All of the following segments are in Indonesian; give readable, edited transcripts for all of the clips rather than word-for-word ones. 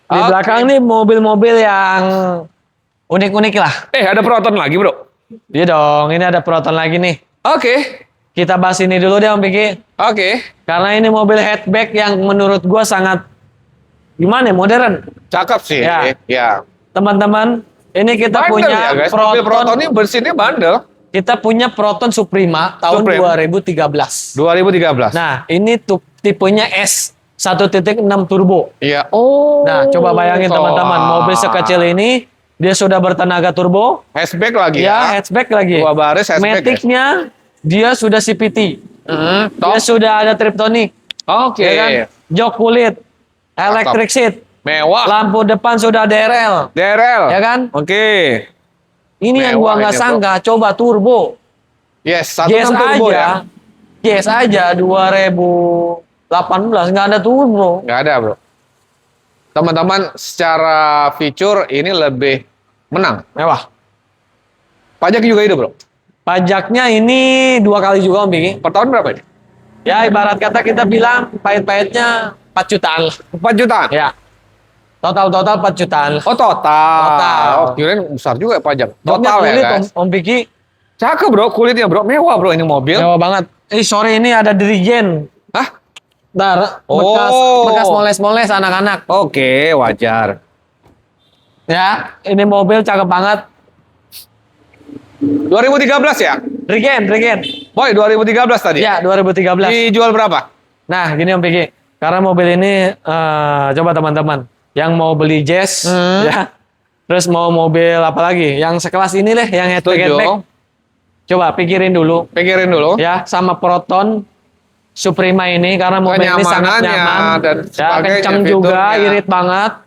Di belakang nih mobil-mobil yang unik-unik lah. Ada Proton lagi, bro. Iya dong, ini ada Proton lagi nih. Oke. Kita bahas ini dulu deh Om Piki. Oke. Karena ini mobil hatchback yang menurut gua sangat gimana ya, modern. Cakep sih. Ya. Ya. Teman-teman, ini kita Bandel punya ya, guys. Mobil Proton ini bersihnya bandel. Kita punya Proton Suprema tahun Supreme. 2013. 2013. Nah, ini tipenya S 1.6 turbo. Iya. Nah, coba bayangin teman-teman, mobil sekecil ini dia sudah bertenaga turbo, Hatchback lagi ya, hatchback lagi. Dua baris hatchback. Matic-nya dia sudah CVT. Dia sudah ada Triptonic. Oke. Ya kan? Jok kulit, electric seat, Mewah. lampu depan sudah DRL. DRL. Ya kan? Oke. Ini yang Mewah gua nggak ini, sangka, coba turbo. Yes, Yes 1.6 turbo ya. aja. Yes aja 2018 nggak ada turbo. Nggak ada, bro. Teman-teman, secara fitur ini lebih menang. Mewah. Pajak juga hidup, bro. Pajaknya ini 2 kali juga Om Biki. Per tahun berapa ini? Ya ibarat kata kita bilang pahit-pahitnya 4 jutaan lah. 4 jutaan? Ya. Total 4 jutaan lah. Oh, total. Total. Oh, kirain besar juga ya pajak. Joknya Total ya, kulit guys. Om Biki. Cakep, bro. Kulitnya, bro. Mewah, bro, ini mobil. Mewah banget. Sorry ini ada dirigen. Hah? Bentar, Oh. bekas moles-moles anak-anak. Oke, wajar. Ya, ini mobil cakep banget. 2013 ya? Regen. Boy, 2013 tadi? Ya, 2013. Dijual berapa? Nah, gini Om Piki. Karena mobil ini, coba teman-teman. Yang mau beli Jazz, ya. Terus mau mobil apa lagi? Yang sekelas ini deh, yang hatchback. Coba pikirin dulu. Ya, sama Proton Suprema ini. Karena mobil ini sangat nyaman. Dan Ya, kencang juga, irit banget.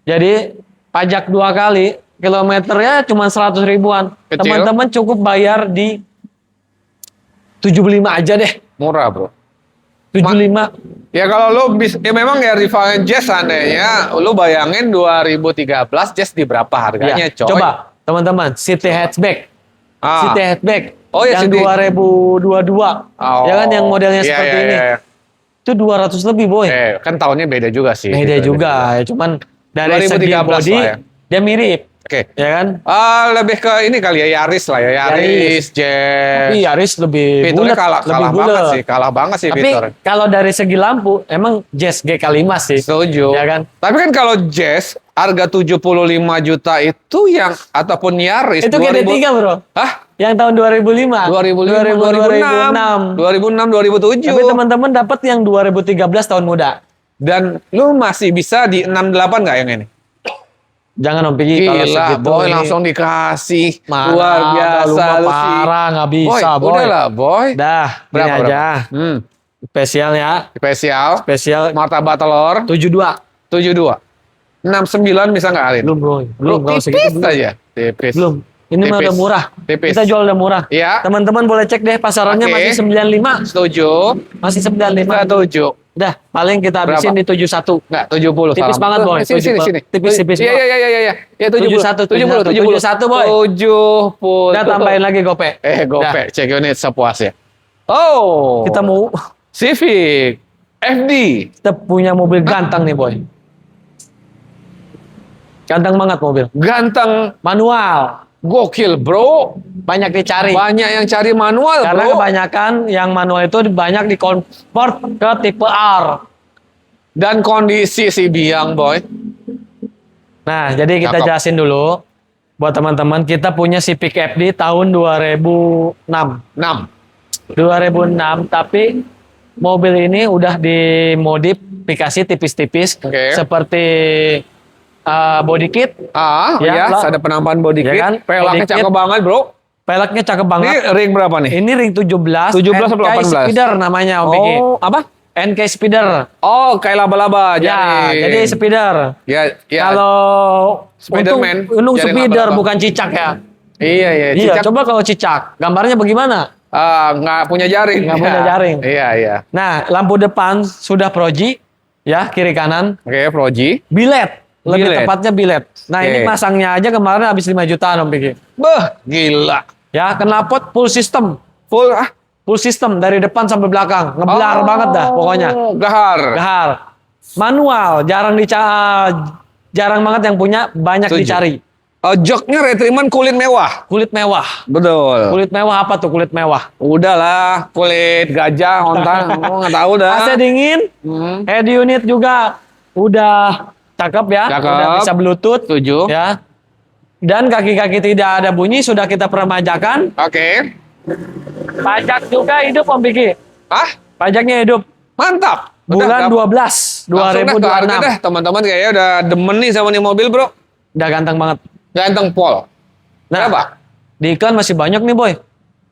Jadi, pajak 2 kali. Kilometernya cuma 100 ribuan. Kecil. Teman-teman cukup bayar di 75 aja deh. Murah, bro. 75. Ya kalau lu bisa, ya memang ya rivalnya Jazz seandainya, lu bayangin 2013 Jazz di berapa harganya, Ya, coy? coba teman-teman, City Hatchback. City Hatchback. Oh ya, yang City. 2022. Oh. Ya kan yang modelnya Iya, seperti iya, ini. iya. Itu 200 lebih, boy. Kan tahunnya beda juga sih. Beda juga, ya cuman dari segi 2013 body lah ya. dia mirip. Oke. Ya kan? Lebih ke ini kali ya, Yaris lah ya. Yaris, Jazz. Tapi Yaris lebih Fiturnya bulat, kalah lebih banget sih. Kalah banget sih Tapi fitur. kalau dari segi lampu, emang Jazz GK5 sih. Setuju. Ya kan? Tapi kan kalau Jazz harga 75 juta itu yang ataupun Yaris Itu GD3, bro. Hah? Yang tahun 2005. 2006, 2007. Tapi teman-teman dapat yang 2013 tahun muda. Dan lu masih bisa di 68 nggak yang ini? Jangan Om Piki kalau Gila, segitu boy ini langsung dikasih. mana, Luar biasa lu mah lu sih. parah, nggak bisa, boy. Udahlah, boy. Dah, Berapa, ini aja. Spesial ya. Spesial Martabak telur 72. 72. 69 bisa nggak Alin? Belum, bro. Belum kalau segitu tipis belum. aja. Tipis. Belum. Ini mah Tipis. udah murah. Tipis. Kita jual udah murah. Iya. Teman-teman boleh cek deh pasarannya Oke. masih 95. Setuju. Masih 95. Setuju. Udah, paling kita habisin Berapa? di 71. Enggak, 70. Tipis salah. banget, boy. Sini. Tipis-tipis. Iya. Ya, 71, 71, boy. 70. Udah tambahin lagi gope. Gope. Check unit sepuasnya. Oh. Kita mau Civic FD. kita punya mobil ganteng nih, boy. Ganteng banget mobil. Ganteng. Manual. Gokil, bro. Banyak dicari. Banyak yang cari manual, Karena bro. kebanyakan yang manual itu banyak di convert ke tipe R. Dan kondisi si biang, boy. Nah, jadi kita Cakep. jelasin dulu buat teman-teman, kita punya Civic FD tahun 2006. 6. 2006, tapi mobil ini udah dimodifikasi tipis-tipis Oke. seperti body kit. Ya, lah. ada penampakan body Ya kit. kan? Pelaknya Body kit. cakep banget, bro. Peleknya cakep Ini banget. ring berapa nih? Ini ring 17. 17 atau NK 18? Speeder namanya Om Piki. Oh, apa? NK Speeder. Oh, kayak laba-laba. Ya, jadi speeder. Ya. Kalau Spiderman, untung jaring speeder laba-laba. bukan cicak ya. Iya. Iya, Cicak coba kalau cicak, gambarnya bagaimana? nggak punya jaring. Nggak punya jaring. Iya. Nah, lampu depan sudah proji, ya kiri kanan. Oke, Proji. Bilet, lebih Bilet. tepatnya bilet. Nah, Oke. ini masangnya aja kemarin habis 5 jutaan Om Piki. Gila. Ya, knalpot full system. Full Full system dari depan sampai belakang. Ngeblar banget dah pokoknya. Gahar. Gahar. Manual, jarang banget yang punya, banyak Setuju. dicari. Joknya Retriman kulit mewah. Kulit mewah. Betul. Kulit mewah apa tuh kulit mewah? Udahlah, kulit gajah, onta, nggak tahu dah. AC dingin, Hmm, head unit juga udah cakep ya, Cakep. udah bisa Bluetooth setuju. ya. Dan kaki-kaki tidak ada bunyi, sudah kita peremajakan. Oke. Pajak juga hidup Om Piki. Ah, Pajaknya hidup. mantap. Bulan Udah, 12 langsung dah ke harga 2026. deh. Teman-teman kayaknya udah demen nih sama nih mobil, bro. Udah ganteng banget. Ganteng pol. Nah, Berapa? di iklan masih banyak nih boy.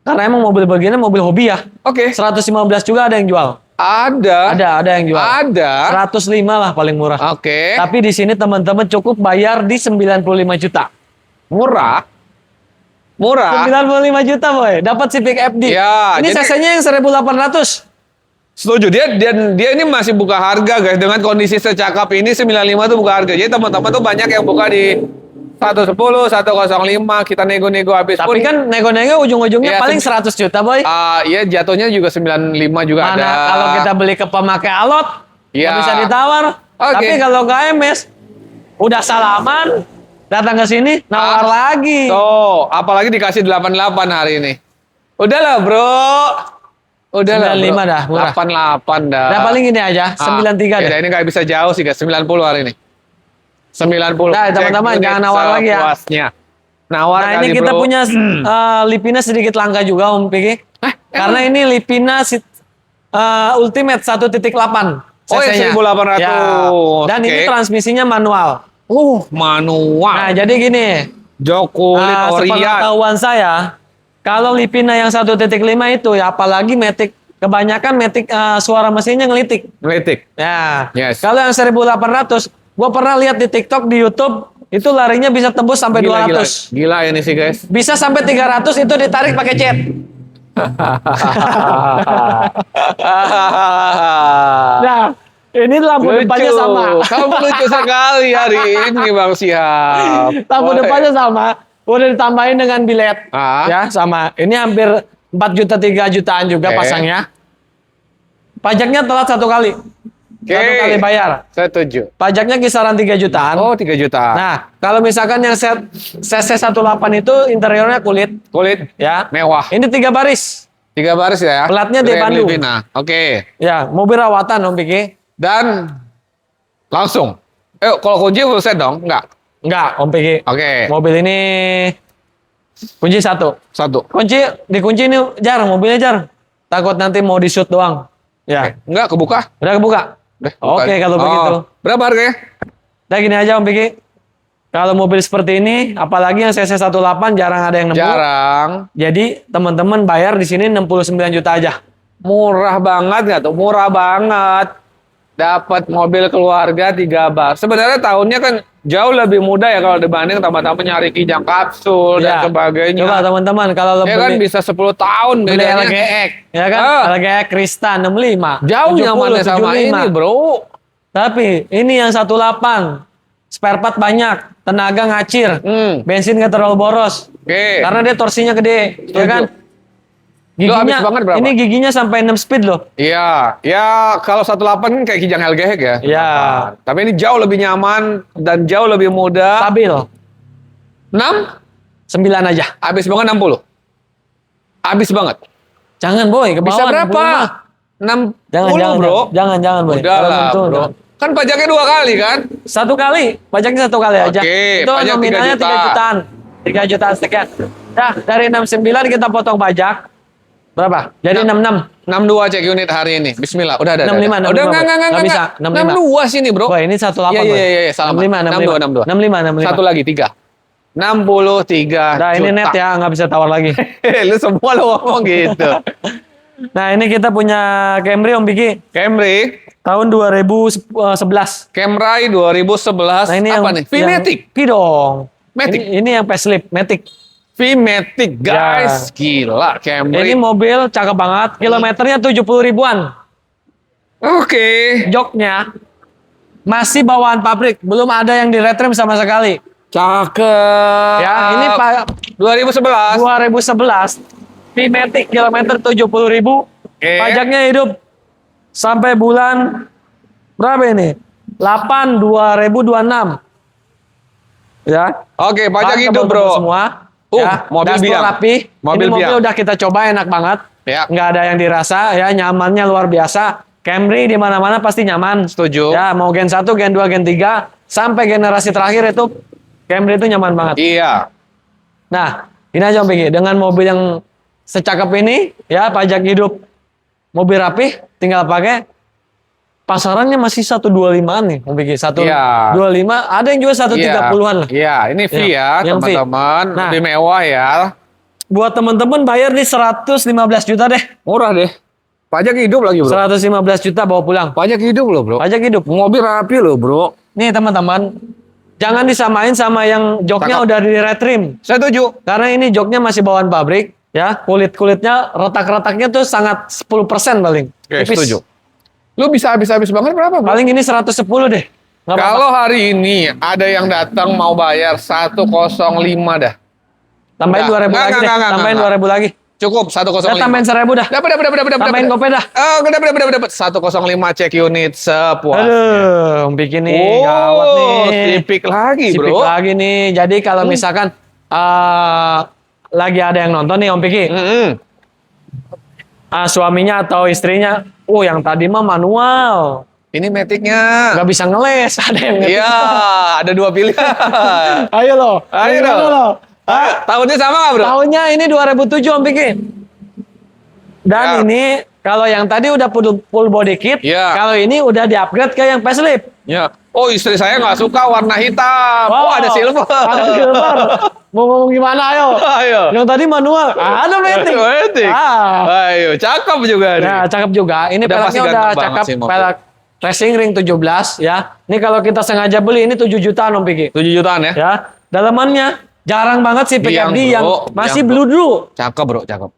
Karena emang mobil begini mobil hobi ya. Oke. 115 juga ada yang jual. Ada. Ada yang jual. Ada. 105 lah paling murah. Oke. Tapi di sini teman-teman cukup bayar di 95 juta. Murah. Murah. 95 juta boy. Dapat Civic FD. Ya, Ini jadi- CC-nya yang 1800. Setuju. Dia ini masih buka harga, guys. Dengan kondisi secakap ini 95 tuh buka harga. Jadi teman-teman tuh banyak yang buka di 110, 105. Kita nego-nego habis pun. Tapi kan nego-nego ujung-ujungnya Ya, paling 100 juta boy. Iya jatuhnya juga 95 juga Mana ada. kalau kita beli ke pemakai alot, nggak Ya. bisa ditawar. Oke. Tapi kalau ke AMS, udah salaman, datang ke sini, nawar lagi. Tuh, apalagi dikasih 88 hari ini. Udahlah, bro. Udahlah, 95 dah, murah. 88 dah. Nah paling ini aja, 93 deh. Ini nggak bisa jauh sih, guys. 90 hari ini. 90. Nah, teman-teman, Cek jangan unit nawar lagi ya. sepuasnya. Nawar Nah kali, ini kita bro. punya Lipina sedikit langka juga Om Piki. Karena ini Lipina Ultimate 1.8 Oh, yang cc-nya. 1800. Ya. Dan ini Oke. transmisinya manual. Manual. Nah jadi gini, Jok kulit Orient. sepengetahuan saya, kalau Lipina yang 1.5 itu ya apalagi Matic, kebanyakan Matic suara mesinnya ngelitik. Ngelitik. Ya. Yes. Kalau yang 1800, gua pernah lihat di TikTok, di YouTube, itu larinya bisa tembus sampai 200. Gila ini sih, guys. Bisa sampai 300 itu ditarik pakai jet. Nah, ini lampu depannya sama. Kamu lucu sekali hari ini, Bang Siap. Lampu Boleh. depannya sama. Udah ditambahin dengan bilet. Ah. Ya, sama. Ini hampir 4 juta 3 jutaan juga Oke. pasangnya. Pajaknya telat 1 kali. Oke. 1 kali bayar. Setuju. Pajaknya kisaran 3 jutaan. Oh, 3 juta. Nah, kalau misalkan yang CC18 itu interiornya kulit, Kulit ya. mewah. Ini 3 baris. 3 baris ya. Platnya di Grand Bandung. Livina. Oke. Ya, mobil rawatan Om Piki. Dan langsung. Kalau kunci full set dong? Enggak. Enggak, Om Piki. Oke. Mobil ini kunci 1. Satu. Dikunci ini mobilnya jar. Takut nanti mau di-shoot doang. Ya, Enggak kebuka. udah kebuka. Bukan. Oke, kalau begitu. Berapa harganya? Nah gini aja Om Piki. Kalau mobil seperti ini, apalagi yang CC18 jarang ada yang nemu. Jarang. Jadi teman-teman bayar di sini 69 juta aja. Murah banget nggak tuh? Murah banget. Dapat mobil keluarga 3 bar. Sebenarnya tahunnya kan jauh lebih mudah ya kalau dibanding teman-teman nyari kijang kapsul Ya. dan sebagainya. Coba teman-teman kalau Ya kan bisa 10 tahun beli bedanya. LGX, ya kan? LGX Krista 65. Jauh 70, nyamannya sama 75. ini, bro. Tapi ini yang 18. Spare part banyak, tenaga ngacir, bensin nggak terlalu boros. Oke. Karena dia torsinya gede, ya Setuju. kan? Lu habis banget berapa? Ini giginya sampai 6 speed loh. Iya, ya kalau 18 kan kayak kijang LGX ya. Iya. Tapi ini jauh lebih nyaman dan jauh lebih mudah. Stabil. 6, 9 aja. habis banget 60. Habis banget. Jangan boy, ke bawah. Bisa 60 berapa? mah. 60, Jangan, bro. Jangan boy. Udah Kalau lah, untung, bro. jangan. Kan pajaknya 2 kali kan? 1 kali, pajaknya 1 kali aja. Oke, Itu pajak 3 nominalnya juta. 3 jutaan. 3 jutaan sekian. Nah, dari 69 kita potong pajak. Berapa? Jadi 66. 62 cek unit hari ini. Bismillah. Udah ada. 65, Udah 65, enggak. Nggak bisa, 65. 62 sini, bro. Wah, ini 18 Iya, boy. iya, salah. 65. 65. Satu lagi 3. 63 Nah, ini net juta. ya, nggak bisa tawar lagi. Lu semua lu ngomong gitu. Nah, ini kita punya Camry Om Biki. Camry, Tahun 2011. Camry 2011. Nah, ini apa yang nih? V-Matic. Dong. Matic. Ini yang facelift, Matic. V-Matic, guys. Gila, Camry. Ini mobil cakep banget. Kilometernya 70 ribuan. Oke. Joknya masih bawaan pabrik. Belum ada yang di-retrim sama sekali. Cakep. Ya, ini Pak 2011. 2011. V-Matic kilometer 70 ribu. Oke. Pajaknya hidup sampai bulan berapa ini? 8 2026. Ya. Oke, pajak Bahan hidup, tebal-tebal bro. Semua. Mobil dashboard biang. rapi. Mobil Ini mobil biang. udah kita coba enak banget. Ya. Nggak ada yang dirasa ya, nyamannya luar biasa. Camry di mana-mana pasti nyaman. Setuju. Ya, mau Gen 1, Gen 2, Gen 3 sampai generasi terakhir itu Camry itu nyaman banget. Iya. Nah, ini aja Om Piki, dengan mobil yang secakep ini ya, pajak hidup, mobil rapih, tinggal pakai. Pasarannya masih 125-an nih, Om Piki. Iya. 125, ada yang juga 130-an lah. Iya, ini fee ya, yang fee. teman-teman. Nah. Lebih mewah ya. Buat temen-temen bayar di 115 juta deh. Murah deh. Pajak hidup lagi, bro. 115 juta bawa pulang. Pajak hidup loh, bro. Pajak hidup. Mobil rapi loh, bro. Nih teman-teman, jangan disamain sama yang joknya Cakep. udah di retrim. Saya setuju. Karena ini joknya masih bawaan pabrik, ya. Kulit-kulitnya, retak-retaknya tuh sangat 10% paling. Oke, Tipis. setuju. Lu bisa habis-habis banget berapa, bro? Paling ini 110 deh. Nggak apa-apa. Kalau hari ini ada yang datang mau bayar 105 dah. Tambahin Nggak, 2.000 lagi deh. nggak, Tambahin nggak. 2.000 lagi. Cukup 105. Udah tambahin 1.000 dah. Dapat. Tambahin gopay dah. Dapat. 105 cek unit sepuasnya. Aduh, Om Piki nih Oh, gawat nih. sipik lagi, Sipik bro. lagi nih. Jadi kalau misalkan lagi ada yang nonton nih Om Piki, suaminya atau istrinya, yang tadi mah manual, Ini metiknya. nggak bisa ngeles, ada yang ngetik. Iya, ada dua pilihan. Ayo lo, Ayo gimana dong. lo? Tahunnya sama nggak, bro? Tahunnya ini 2007 Om Piki. Dan Ya. ini kalau yang tadi udah full body kit, Ya. kalau ini udah di-upgrade ke yang facelift. Ya. Oh, istri saya nggak suka warna hitam. Oh, ada silver. Ada silver. Mau ngomong gimana ayo? Ayo. Yang tadi manual, ada matic. Matic. Ah. Ayo, cakep juga nih. Nah, cakep juga. Ini Udah pasti peleknya udah ganteng banget cakep. sih mobil. Pelek racing ring 17 ya. Ini kalau kita sengaja beli ini 7 jutaan Om Piki. 7 jutaan ya? Ya. Dalamannya jarang banget sih Biang, PKD yang bro. masih Biang, blue drew. Cakep, bro, cakep.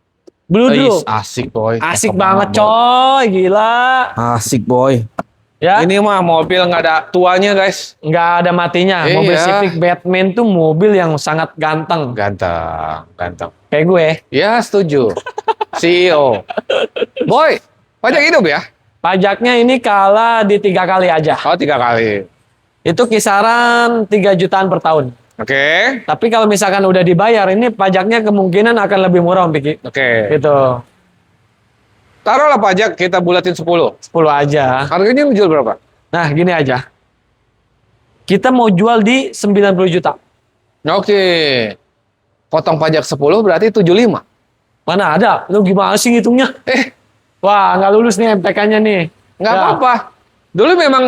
Blue drew. Asik, boy. Asik Cakep banget boy. coy, gila. Asik, boy. Ya. Ini mah mobil nggak ada tuanya, guys. Nggak ada matinya. Iya. Mobil Civic Batman tuh mobil yang sangat ganteng. Ganteng. Kayak gue. Ya, setuju. CEO. Boy, pajak hidup ya? Pajaknya ini kalah di 3 kali aja. Oh, 3 kali. Itu kisaran 3 jutaan per tahun. Oke. Tapi kalau misalkan udah dibayar, ini pajaknya kemungkinan akan lebih murah Om Piki. Oke. Gitu. Taruhlah pajak kita bulatin 10. 10 aja. Harganya lu jual berapa? Nah, gini aja. Kita mau jual di 90 juta. Oke. Potong pajak 10 berarti 75. Mana ada? Lu gimana sih ngitungnya? Wah, nggak lulus nih MTK-nya nih. Nggak Ya. apa-apa. Dulu memang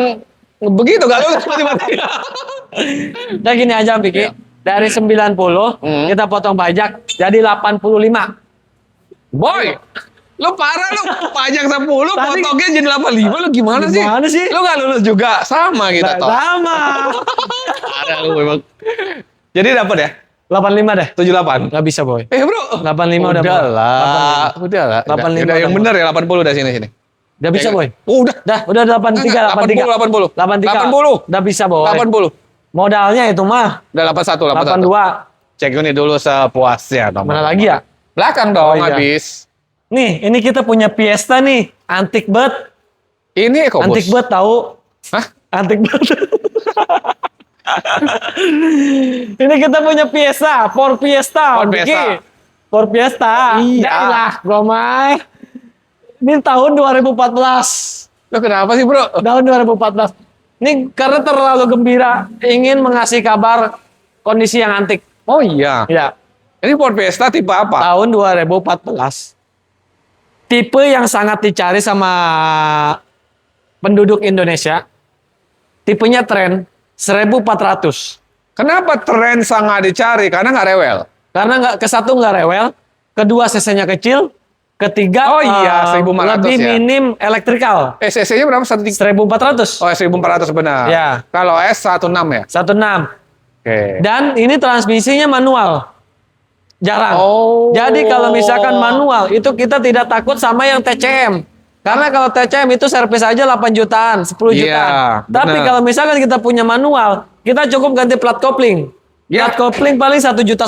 begitu, nggak lulus mati-mati. Nah, gini aja Om Piki. Dari 90, kita potong pajak jadi 85. Boy, lu parah lu. Pajak 10, Tadi- potongnya jadi 85. Lu gimana sih? Gimana sih? Lu nggak lulus juga. Sama kita toh. Sama. Ada lu memang. Jadi dapat ya? 85 deh. 78. Nggak bisa, Boy. Bro. 85 udah. Udah lah. Udah lah. 85 Udah yang udah. bener ya 80 dah sini. Udah bisa, Boy. Oh, udah. Udah 83, 83. 80. 83. Udah bisa, Boy. 80. Modalnya itu mah Udah 81. 82. Cek unit dulu sepuasnya. teman-teman. Mana lagi ya? Belakang dong Oh, iya. habis. Nih, ini kita punya Fiesta nih. Antik banget. Ini EcoBoost. Antik banget tahu. Hah? Antik banget. Ini kita punya Fiesta, Ford Fiesta. Ford Om Piki. Fiesta. Ford Fiesta. Iya. Dah lah, gua mah. Ini tahun 2014. Lo kenapa sih, bro? Tahun 2014. Ini karena terlalu gembira ingin mengasih kabar kondisi yang antik. Oh iya. Ya, Ini Ford Fiesta tipe apa? tahun 2014. Tipe yang sangat dicari sama penduduk Indonesia. Tipenya tren 1400. Kenapa tren sangat dicari? Karena nggak rewel. Karena ke satu nggak rewel, kedua cc-nya kecil, ketiga Oh iya, 1400 lebih ya. minim elektrikal. CC-nya berapa? 1.3? 1400. Oh, 1400 benar. Ya. Kalau S 16 ya? 16. Oke. Dan ini transmisinya manual. Jarang. Oh. Jadi kalau misalkan manual, itu kita tidak takut sama yang TCM. Karena kalau TCM itu servis aja 8 jutaan, 10 Iya, jutaan. Tapi benar. kalau misalkan kita punya manual, kita cukup ganti plat kopling. Ya. Plat kopling paling 1,5 juta.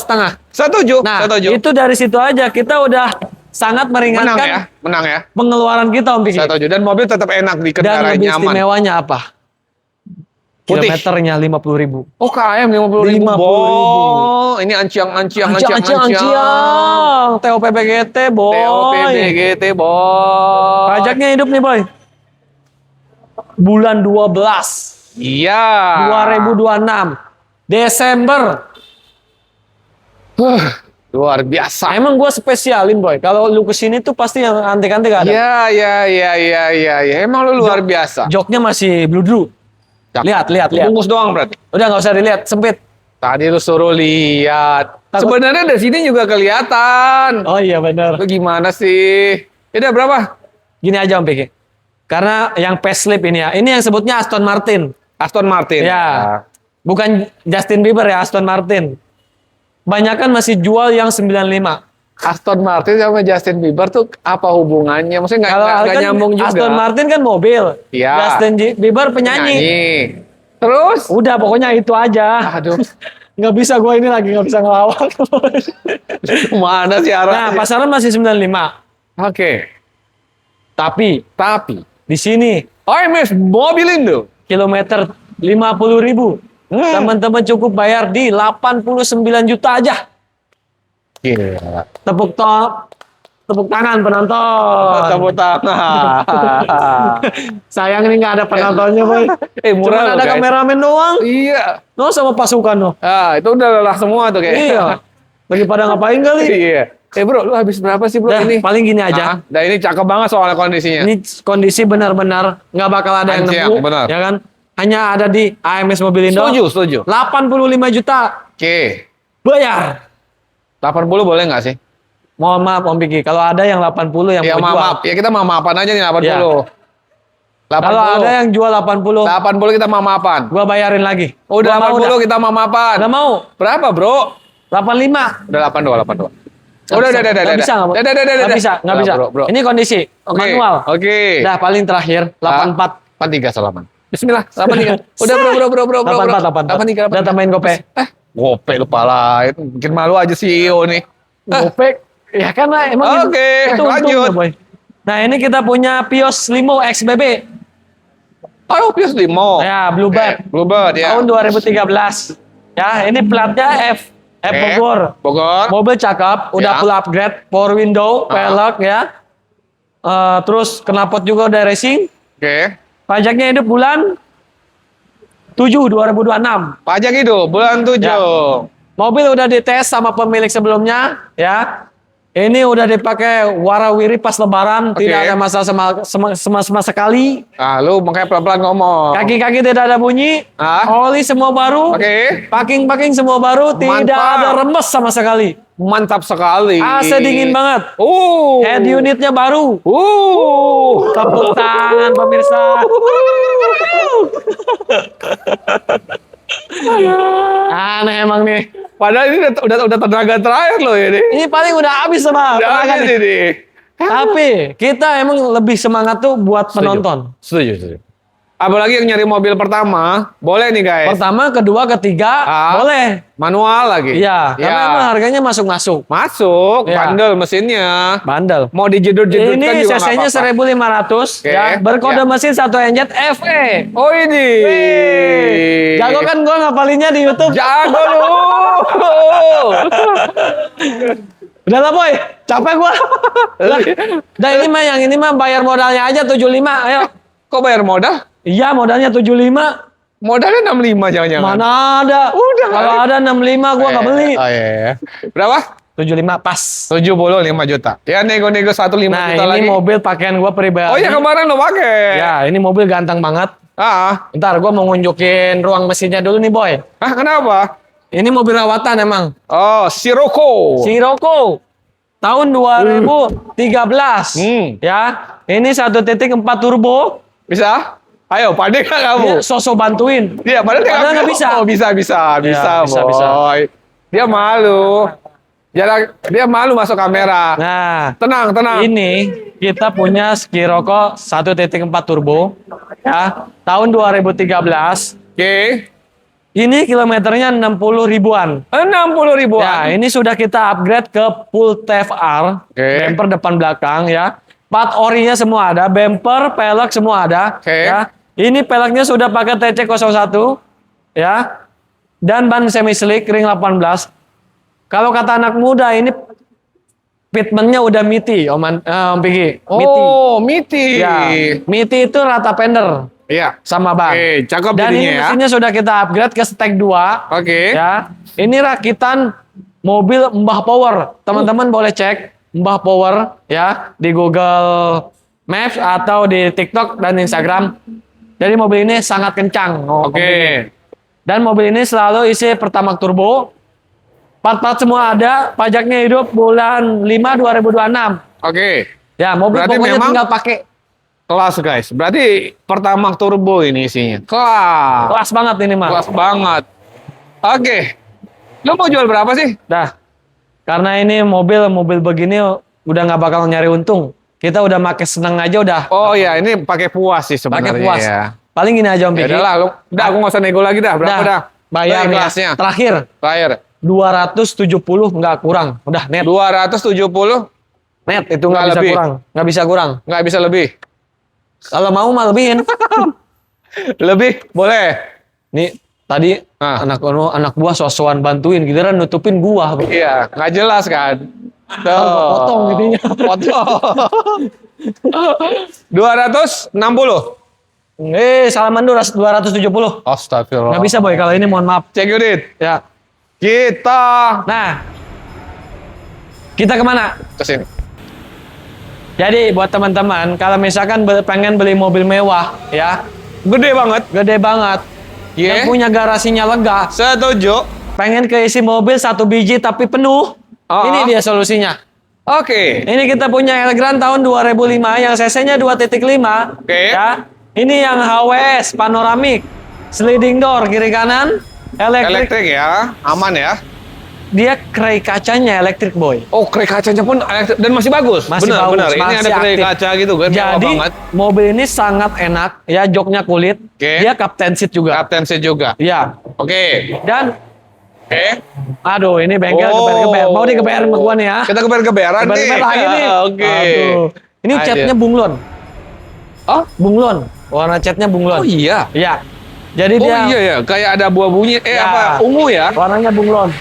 Setuju. Nah, Setuju. itu dari situ aja kita udah sangat Menang ya? meringankan Menang ya? pengeluaran kita Om Piki. Setuju. Dan mobil tetap enak Dan dikendarai lebih nyaman. istimewanya apa? Putih. Kilometernya 50.000. Oh, KM 50.000. 50.000. Boy. Ini anciang. TOPP GT, boy. TOPP GT, boy. Pajaknya hidup nih, boy. Bulan 12. Iya. 2026. Desember. Luar biasa. Emang gue spesialin, boy. Kalau lu kesini tuh pasti yang antik-antik ada. Iya. Emang lu luar biasa. Joknya masih bludru. Lihat. Bungkus doang berarti. Udah nggak usah dilihat, sempit. Tadi lu suruh lihat. Takut- Sebenarnya dari sini juga kelihatan. Oh iya benar. Lu gimana sih? Udah berapa? Gini aja Om Piki. Karena yang facelift ini ya. Ini yang sebutnya Aston Martin. Aston Martin. Ya. Bukan Justin Bieber ya, Aston Martin. Banyakan masih jual yang 95. Aston Martin sama Justin Bieber tuh apa hubungannya? Maksudnya Kalau nggak kan nyambung juga. Aston Martin kan mobil. Iya. Justin Bieber penyanyi. Terus? Udah pokoknya itu aja. Aduh, Nggak bisa gue ini lagi nggak bisa ngelawak. mana sih Nah arahnya? pasaran masih 95. Oke. Tapi Tapi, di sini OMS mobil Indo. kilometer 50.000. Teman-teman cukup bayar di 89 juta aja. Gila. Tepuk tangan penonton. Tepuk tangan. Sayang ini nggak ada penontonnya, boy. Murah Cuma loh, ada guys. kameramen doang. Iya. No sama pasukan no. Ah, itu udah lelah semua tuh kayak. Iya. Lagi pada ngapain kali? Iya. Bro, lu habis berapa sih bro Dah, ini? paling gini aja. Nah, ini cakep banget soalnya kondisinya. Ini kondisi benar-benar nggak bakal ada yang Anjing, nemu, benar. ya kan? Hanya ada di AMS Mobilindo. Setuju. 85 juta Oke. bayar. 80 boleh nggak sih? Mohon maaf Om Piki, kalau ada yang 80 yang Ya mau jual. maaf. Ya kita maaf-maafan aja nih 80. Ya. 80. Kalau ada yang jual 80, 80 kita maaf-maafan. gua bayarin lagi. Udah Gua mau 80 dah. kita maaf-maafan. Nggak mau. Berapa, Bro? 85. Udah 82. Nggak Udah. Nggak bisa, nggak Udah, bisa. Bro. Ini kondisi Oke. manual. Oke. Dah paling terakhir 84. 83 Salaman. Bismillah, 83. Udah, Bro. 84. Udah tambahin gope. Gope lupa lah. Bikin malu aja CEO nih. Gopek. Ya kan lah, emang Oke, itu lanjut. untungnya, boy. Nah ini kita punya Pios Limo XBB. Oh, Pius Limo. Ya, Bluebird. Oke, Bluebird ya. Tahun 2013. Ya, ini platnya F. F Oke. Bogor. Bogor. Mobil cakep, udah Ya. full upgrade, power window, pelek ya. Terus knalpot juga udah racing. Oke. Pajaknya hidup bulan 7 2026. Pajak itu bulan 7. Ya. Mobil udah dites sama pemilik sebelumnya ya. Ini udah dipakai warawiri pas lebaran, Oke. tidak ada masalah sama sekali. Ah, lu makanya pelan-pelan ngomong. Kaki-kaki tidak ada bunyi. Ah. Oli semua baru. Oke. Packing semua baru, tidak Mantap. ada remes sama sekali. Mantap sekali. AC dingin banget. Head Head unitnya baru. Tepuk tangan pemirsa. Aneh emang nih. Padahal ini udah tenaga terakhir loh ini. Ini paling udah habis sama Udah tenaga habis nih. ini. Tapi kita emang lebih semangat tuh buat penonton. Setuju. Apalagi yang nyari mobil pertama, boleh nih guys. Pertama, kedua, ketiga, Ah. boleh. Manual lagi. Iya, karena emang harganya masuk-masuk. Masuk, Iya. bandel mesinnya. Bandel. Mau dijedot-jedotkan Ini juga nggak CC-nya apa-apa. 1500 Oke. ya, berkode Ya. mesin 1 NZ FE. Oh ini. Jago kan gua ngapalinnya di YouTube. Jago lu. Udah lah boy, capek gua. Udah ini mah bayar modalnya aja 75. Ayo. Kok bayar modal? Iya, modalnya 75. Modalnya 65 jangan-jangan. Mana ada? Udah. Kalau ada 65 gua nggak beli. Oh iya. Berapa? 75 pas. 75 juta. Ya nego-nego 15 Nah, juta ini lagi. mobil pakaian gua pribadi. Oh iya kemarin lo pakai. Ya, ini mobil ganteng banget. Ah. Ntar gua mau ngunjukin ruang mesinnya dulu nih, boy. Ah, kenapa? Ini mobil rawatan emang. Oh, Sirocco. Sirocco. Tahun 2013. Ya, ini 1.4 turbo. Bisa? Ayo, pandai nggak kamu? Dia sosok bantuin. Iya, padahal Padahal nggak bisa. Oh, bisa, bisa, boy. bisa. Dia malu. Dia malu masuk kamera. Nah, Tenang. ini kita punya Scirocco 1.4 turbo. Ya, tahun 2013. Oke. Ini kilometernya 60 ribuan. 60 ribuan. Ya, ini sudah kita upgrade ke full TFR. Oke. Bumper depan belakang ya. Part orinya semua ada, bumper, pelek semua ada. Oke. Ya. Ini peleknya sudah pakai TC01. ya. Dan ban semi slick ring 18. Kalau kata anak muda ini fitmentnya udah MITI, Om Piki. MITI. Oh, MITI. Ya, MITI itu rata fender Iya. sama ban. Oke, cakep Dan jadinya ini ya. mesinnya sudah kita upgrade ke Stek 2. Oke. Ya, ini rakitan mobil Mbah Power. Teman-teman boleh cek Mbah Power ya di Google Maps atau di TikTok dan Instagram. Jadi mobil ini sangat kencang. Oke. Dan mobil ini selalu isi Pertamax turbo. Part-part semua ada, pajaknya hidup bulan 5 2026. Oke. Ya, mobil Berarti pokoknya memang tinggal pakai. Kelas guys. Berarti Pertamax turbo ini isinya. Kelas. Kelas banget ini mah. Kelas banget. Oke. Lo mau jual berapa sih? Dah. Karena ini mobil begini udah nggak bakal nyari untung. Kita udah pakai seneng aja udah. Oh ya, ini pakai puas sih sebenarnya. Pakai puas. Ya. Paling gini aja Om Ya Piki. udahlah, udah aku nggak usah nego lagi dah. Berapa dah? Bayar kelasnya. Terakhir Bayar. 270 nggak kurang. Udah net. 270 Net itu nggak Nggak bisa lebih. kurang. Nggak bisa kurang. nggak bisa lebih. Kalau mau mah lebihin. Lebih boleh. Nih tadi anak buah sosokan bantuin, giliran nutupin gua. Iya, nggak jelas kan. Tuh. Potong jadinya. Potong. 260. Salaman dulu 270. Astagfirullah. Nggak bisa boy kalau ini, mohon maaf. Cek Yudit. Ya. Kita Nah, kita kemana? ke sini. Jadi buat teman-teman, kalau misalkan pengen beli mobil mewah, ya, Gede banget. gede banget, yang Iya. punya garasinya lega, Setuju. pengen keisi mobil 1 biji tapi penuh, ini dia solusinya. Oke. Ini kita punya Elgrand tahun 2005 yang cc-nya 2.5. Oke. Ya. Ini yang HWS panoramik, sliding door kiri kanan, elektrik. Elektrik ya. Aman ya. Dia kray kacanya elektrik boy. Oh, kray kacanya pun elektrik dan masih bagus. Masih benar, bagus, benar. Ini masih ada kray aktif. kaca gitu kan. Mewah Jadi banget. mobil ini sangat enak, ya joknya kulit. Oke. Dia captain seat juga. Captain seat juga. Ya. Oke. Dan Oke. aduh ini bengkel geber-geber. Mau digeber sama gua nih ya. Kita geber-geberan nih. Geber-geber lagi nih. Oke. Aduh. Ini Aduh. catnya bunglon. Oh, Bunglon. Warna catnya bunglon. oh iya. Iya. Jadi Oh dia iya ya, kayak ada buah-buahnya Ya. apa ungu ya. warnanya bunglon.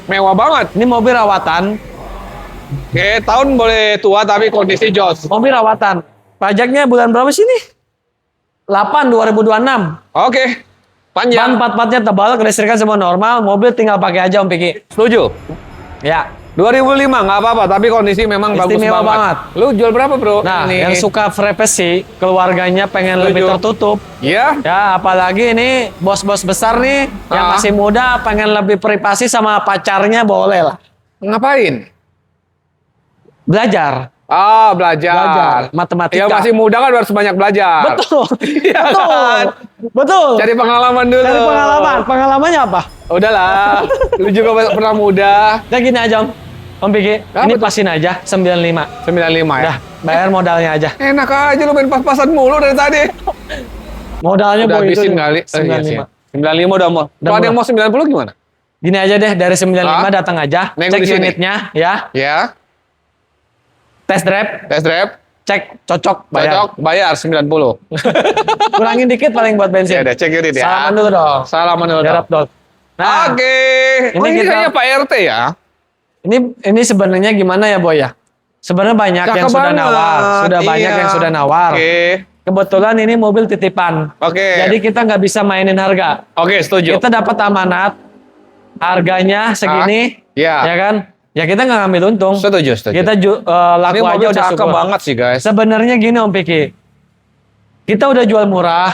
Mewah banget. Ini mobil rawatan. Oke, tahun boleh tua tapi kondisi jos. Mobil rawatan. Pajaknya bulan berapa sih nih? 8 2026. Oke. Ban Panjang. 4-4-nya tebal, kelistrikan semua normal, mobil tinggal pakai aja Om Piki. Setuju. Ya. 2005 nggak apa-apa, tapi kondisi memang bagus Istimewa banget. Lu jual berapa, Bro? Nah, Ini. yang suka privacy, keluarganya pengen Setuju. lebih tertutup. Iya? Ya, apalagi ini bos-bos besar nih yang masih muda pengen lebih privasi sama pacarnya boleh lah. Ngapain? Belajar. Ah, belajar. Matematika. Yang masih muda kan harus banyak belajar. Betul. Iya Betul. kan? Betul. Cari pengalaman dulu. Cari pengalaman. Pengalamannya apa? Udahlah. Lu juga pernah muda. Ya gini aja Om Piki, ini pasin aja 95. 95 ya? Dah, bayar modalnya aja. Enak aja lu main pas-pasan mulu dari tadi. Modalnya Udah boy itu habisin kali. 95. 95 udah mau. Kalau ada yang mau 90 gimana? Gini aja deh, dari 95 datang aja, Nego cek di sini. unitnya ya, Ya. test drive, Test drive. cek cocok, bayar. Cocok. Bayar 90. Kurangin dikit paling buat bensin. Ya udah, cek unit ya. Salaman dulu dong. Salaman dulu dong. Garap dong. Nah, Oke. Ini Oh, ini kita- kayaknya Pak RT ya? ini sebenarnya gimana ya Boy ya? Sebenarnya banyak yang Cakep sudah banget. nawar, sudah banyak Iya. yang sudah nawar. Oke. Kebetulan ini mobil titipan. Oke. Jadi kita nggak bisa mainin harga. Oke, setuju. Kita dapat amanat, harganya segini, Ya. ya kan? Ya kita nggak ngambil untung. Setuju, setuju. Kita laku Ini aja mobil udah cakep syukur. banget sih, guys. Sebenarnya gini Om Piki, kita udah jual murah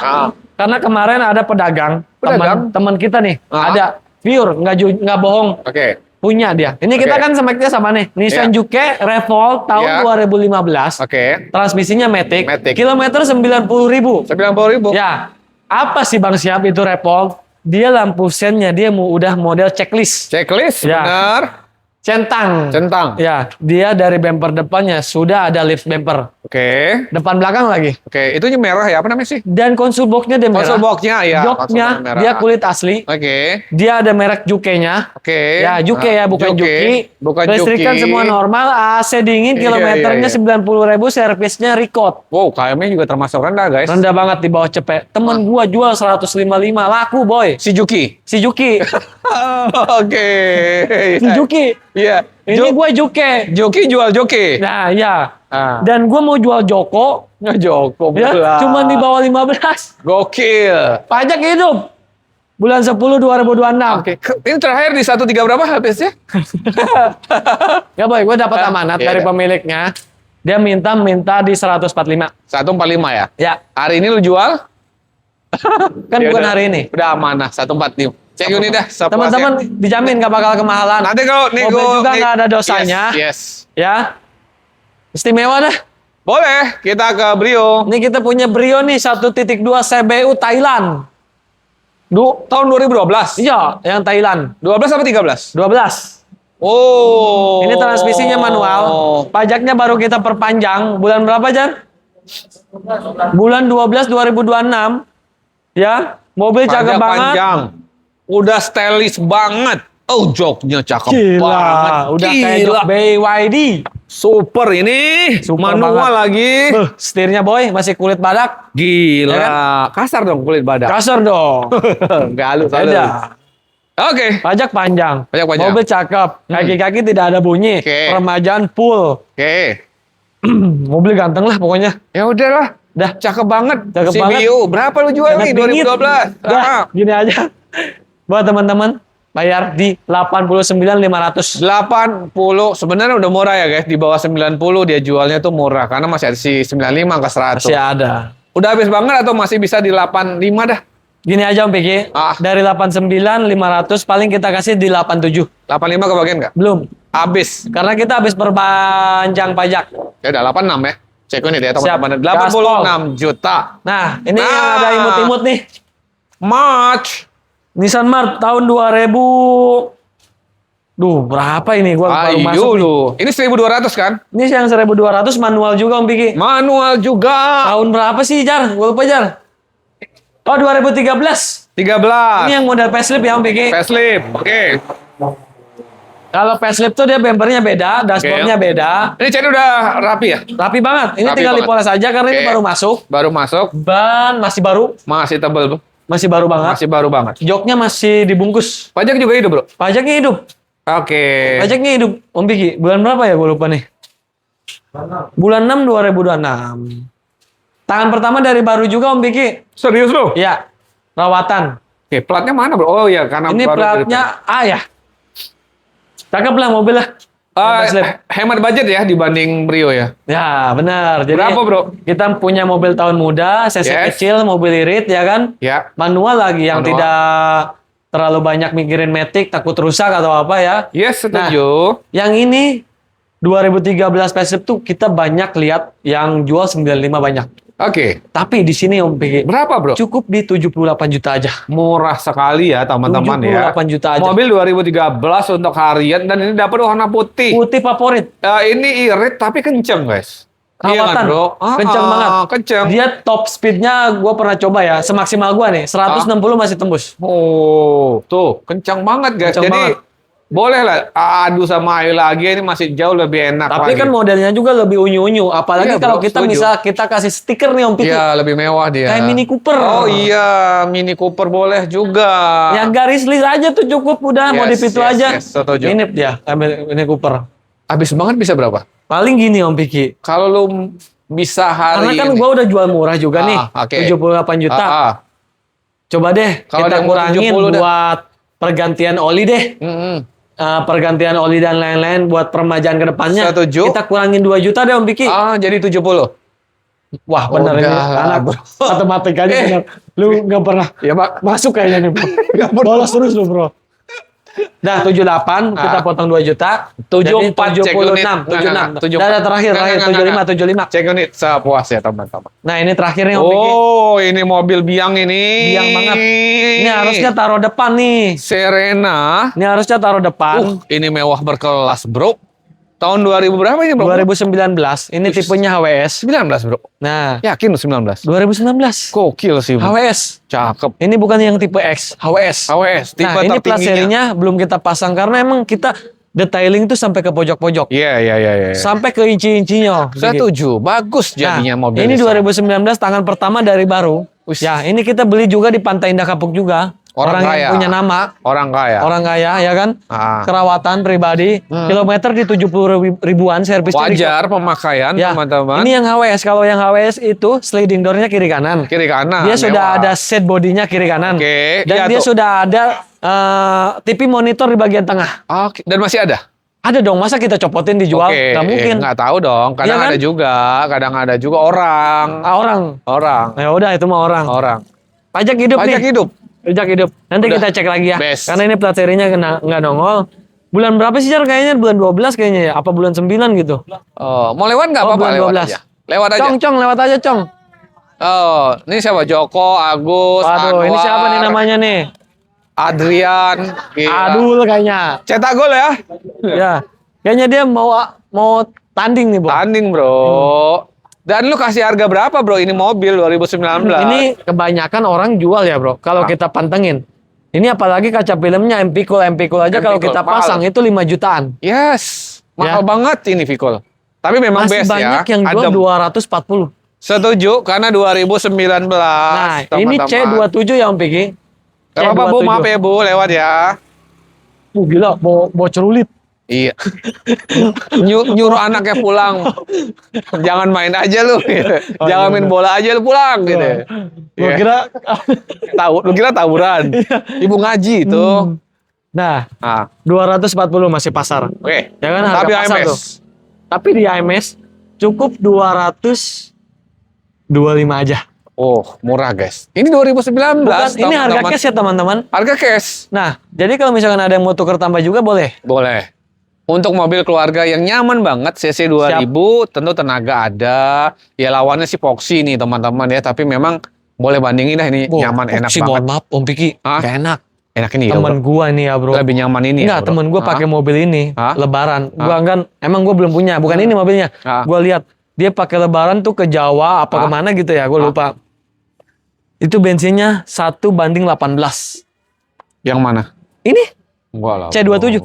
karena kemarin ada pedagang, Pedagang? teman kita nih, Ah. ada pure, nggak bohong, Oke. punya dia. Ini kita Oke. kan speknya sama nih, Nissan Iya. Juke Revolt tahun Iya. 2015, Oke. transmisinya Matic, Matic. kilometer 90.000. 90.000. Ya, apa sih Bang Siap itu Revolt? Dia lampu sennya dia udah model checklist. Checklist, Ya. benar. Centang. Centang. Ya, dia dari bumper depannya sudah ada lift bumper. Oke. Depan belakang lagi. Oke, itu merah ya, apa namanya sih? Dan konsol box-nya dia merah. Konsol box-nya ya. Joknya dia kulit asli. Oke. Dia ada merek Juke-nya. Oke. Ya, Juke ya, bukan Juki. Bukan Listrikan Juki. semua normal, AC dingin, Iya, kilometernya iya, iya. 90.000, servisnya record. Wow, KM-nya juga termasuk rendah, guys. Rendah banget di bawah cepet. Temen gua jual 155, laku boy. Si Juki. Si Juki. Oke. Si Juki. Iya. Ini gue Juke. Joki jual joki. Nah, ya. Ah. Dan gue mau jual Joko. Joko Ya, cuma di bawah 15. Gokil. Pajak hidup. Bulan 10 2026. Oke. Ini terakhir di 1.3 berapa habisnya? Ya boy, gue dapat amanat Iya, dari iya. pemiliknya. Dia minta di 145. 145 ya? Ya, Hari ini lu jual? kan Ya bukan udah. hari ini. Udah amanah 145. Cek ini dah. sepuasnya. Teman-teman dijamin gak bakal kemahalan. Nanti kalau Mobil juga nggak ada dosanya. Yes. Ya. Istimewa dah. Boleh, kita ke Brio. Ini kita punya Brio nih 1.2 CBU Thailand. Tahun 2012. Iya, yang Thailand. 12 apa 13? 12. Oh. Ini transmisinya manual. Pajaknya baru kita perpanjang. Bulan berapa, Jan? Bulan 12 2026. Ya, mobil cakep banget. Panjang. Udah stylish banget. Oh, joknya cakep Gila, banget. udah kayak Gila. jok BYD. Super ini. Super Manual banget. lagi. Setirnya boy, masih kulit badak. Gila. Ya Kasar dong kulit badak. Kasar dong. Enggak halus, halus. Beda. Oke. Pajak panjang. Pajak panjang. Mobil cakep. Kaki-kaki tidak ada bunyi. Oke. Peremajaan full. Oke. Mobil ganteng lah pokoknya. Ya udahlah. Dah. Cakep banget. Cakep banget. CBU. Berapa lu jual nih? Enak dingin. 2012. Dah, gini aja. Buat teman-teman, bayar di 89.500. 80 sebenarnya udah murah ya guys, di bawah 90 dia jualnya tuh murah karena masih ada si 95 ke 100. Masih ada. Udah habis banget atau masih bisa di 85 dah? Gini aja Om Piki, dari 89.500 paling kita kasih di 87. 85 kebagian nggak? Belum, Habis. karena kita habis perpanjang pajak. Ya udah 86 ya. Cek ini ya Siap. teman-teman. Gaspol. 86 juta. Nah, ini Nah. yang ada imut-imut nih. March. Nissan March tahun 2000. Duh, berapa ini? Gua baru masuk nih. Ayo ini 1.200 kan? Ini yang 1.200 manual juga Om Piki. Manual juga. Tahun berapa sih, Jar? Gue lupa, Jar. Oh, 2013. 13. Ini yang model facelift ya Om Piki. Facelift. Oke. Kalau facelift tuh dia bempernya beda, dashboardnya beda. Ini jadi udah rapi ya? Rapi banget. Ini Rapi tinggal banget. dipoles aja karena ini Oke. baru masuk. Baru masuk. Ban masih baru. Masih tebel, Bu. Masih baru banget. Masih baru banget. Joknya masih dibungkus. Pajak juga hidup, Bro. Pajaknya hidup. Oke. Pajaknya hidup. Om Piki, bulan berapa ya? Gue lupa nih. Bulan 6 2026. Tangan pertama dari baru juga Om Piki. Serius lo? Iya. Rawatan. Oke, platnya mana, Bro? Oh iya, karena Ini baru platnya A ya. Cakep lah mobil lah. Facelift. hemat budget ya dibanding Brio ya. Ya benar. Jadi Berapa, Bro? kita punya mobil tahun muda, cc Yes. kecil, mobil irit ya kan. Ya. Manual lagi yang Manual. tidak terlalu banyak mikirin matic, takut rusak atau apa ya. Yes, setuju. Yang ini 2013 facelift tuh kita banyak lihat yang jual 95 banyak. Oke. Tapi di sini Om Piki Berapa, Bro? cukup di 78 juta aja. Murah sekali ya, teman-teman ya. 78 juta aja. Mobil 2013 untuk harian dan ini dapat warna putih. Putih favorit. Ini irit tapi kenceng, guys. Iya kan, Rawatan. Bro? Kenceng banget. Kenceng. Dia top speednya gue pernah coba ya. Semaksimal gue nih. 160 masih tembus. Oh, tuh, kencang banget, guys. Kencang Jadi banget. boleh lah adu sama Ayu lagi, ini masih jauh lebih enak Tapi lagi. kan modelnya juga lebih unyu-unyu. Apalagi Iya, kalau bro, kita setuju. misal kita kasih stiker nih Om Piki. Iya, lebih mewah dia. Kayak Mini Cooper. Oh iya, Mini Cooper boleh juga. Yang garis list aja tuh cukup. Udah modif itu aja. Yes, setuju. Ini dia. Mini Cooper. Habis banget bisa berapa? Paling gini Om Piki. Kalau lu bisa hari Karena kan ini. gue udah jual murah juga nih. Oke. 78 juta. Coba deh Kalau kita yang mau kurangin 70 dah. buat pergantian oli deh. Pergantian oli dan lain-lain buat peremajaan ke depannya. Setuju. Kita kurangin 2 juta deh Om Piki. Jadi 70. Wah bener ini Udah, anak bro. matematikanya bener. Lu nggak pernah Ya, Pak. masuk kayaknya nih bro. Bolos terus lu bro. Dah 78 kita potong 2 juta. 74 cek unit. 76. Dah terakhir 75. Cek unit sepuas ya teman-teman. Nah, ini terakhir nih Om Piki. Oh, ini mobil biang ini. Biang banget. Ini harusnya taruh depan nih. Serena. Ini harusnya taruh depan. Ini mewah berkelas, bro. Tahun 2000 berapa ini, bro? 2019. Ini tipenya HWS. 19, bro. Nah, Yakin lu 19? 2019. Gokil sih, bro. HWS. Cakep. Ini bukan yang tipe X, HWS. HWS, tipe Nah, ini plat tertingginya. serinya belum kita pasang karena emang kita detailing tuh sampai ke pojok-pojok. Iya. Sampai ke inci-incinya. Setuju. Bagus jadinya mobil. Ini 2019 tangan pertama dari baru. Ush. Ya, ini kita beli juga di Pantai Indah Kapuk juga. Orang yang kaya. punya nama. Orang kaya. Orang kaya, ya kan? Ah. Kerawatan pribadi. Kilometer di 70 ribuan servisnya. Wajar pemakaian, Ya, teman-teman. ini yang HWS. Kalau yang HWS itu sliding door-nya kiri kanan. Kiri kanan. Dia sudah mewah. ada set bodinya kiri kanan. Oke, Dan iya dia tuh. sudah ada TV monitor di bagian tengah. Oke, dan masih ada? Ada dong, masa kita copotin dijual? Oke, Nggak mungkin. nggak tahu dong. Kadang Iya kan? kadang ada juga orang. Orang. Ya udah, itu mah orang. Orang. Pajak hidup Pajak nih. hidup. Pajak hidup. Nanti Udah. kita cek lagi ya. Best. Karena ini plat serinya nggak nongol. Bulan berapa sih, Jar? Kayaknya bulan 12 kayaknya ya. Apa bulan 9 gitu? Oh, mau lewat nggak Oh, apa-apa? bulan Lewat 12. aja. Lewat aja. Cong, lewat aja, Cong. Oh, ini siapa? Joko, Agus, Waduh, ini Anwar, siapa nih namanya nih? Adrian. Gila. Adul kayaknya. Cetak gol ya? Ya. Kayaknya dia mau tanding nih, Bro. Tanding, bro. Dan lu kasih harga berapa, bro? Ini mobil 2019. Ini kebanyakan orang jual ya, Bro. Kalau kita pantengin. Ini apalagi kaca filmnya Empikul aja kalau Empikul, kita mahal. pasang itu 5 jutaan. Yes. Mahal Ya. banget ini Vicol. Tapi memang Masih best banyak ya. yang jual Adem. 240. Setuju karena 2019. Nah, ini teman-teman. C27 ya Om Piki. Gak apa-apa, Bu, C27. maaf ya, Bu, lewat ya. Gila, mau cerulit. Iya. Nyuruh anaknya pulang. Jangan main aja lu. Gitu. Oh, Jangan iya, main bener. bola aja lu pulang gitu. Gua Iya. kira Lu kira tawuran. Ibu ngaji itu. Nah, Nah, 240 masih pasar. oke. Ya kan, harga Tapi pasar AMS. tuh. Tapi di AMS cukup 225 aja. Oh, murah, guys. Ini 2019. Bukan, ini harga teman-teman. cash ya, teman-teman. Harga cash. Nah, jadi kalau misalkan ada yang mau tuker tambah juga boleh. Boleh. Untuk mobil keluarga yang nyaman banget, CC 2000, tentu tenaga ada. Ya lawannya si Foxy nih teman-teman ya. Tapi memang boleh bandingin dah ini nyaman, enak sih, banget. mohon maaf, Om Piki. Hah? Gak enak. Enak ini ya, Temen bro. gua nih ya, Bro. Lebih nyaman ini Enggak, ya, bro. temen gua Hah? pakai mobil ini Hah? lebaran. Gua kan emang gua belum punya, bukan ini mobilnya. Hah? Gua lihat dia pakai lebaran tuh ke Jawa apa Hah? kemana gitu ya, gua lupa. Itu bensinnya 1:18. Yang mana? Ini Enggak lah. C27.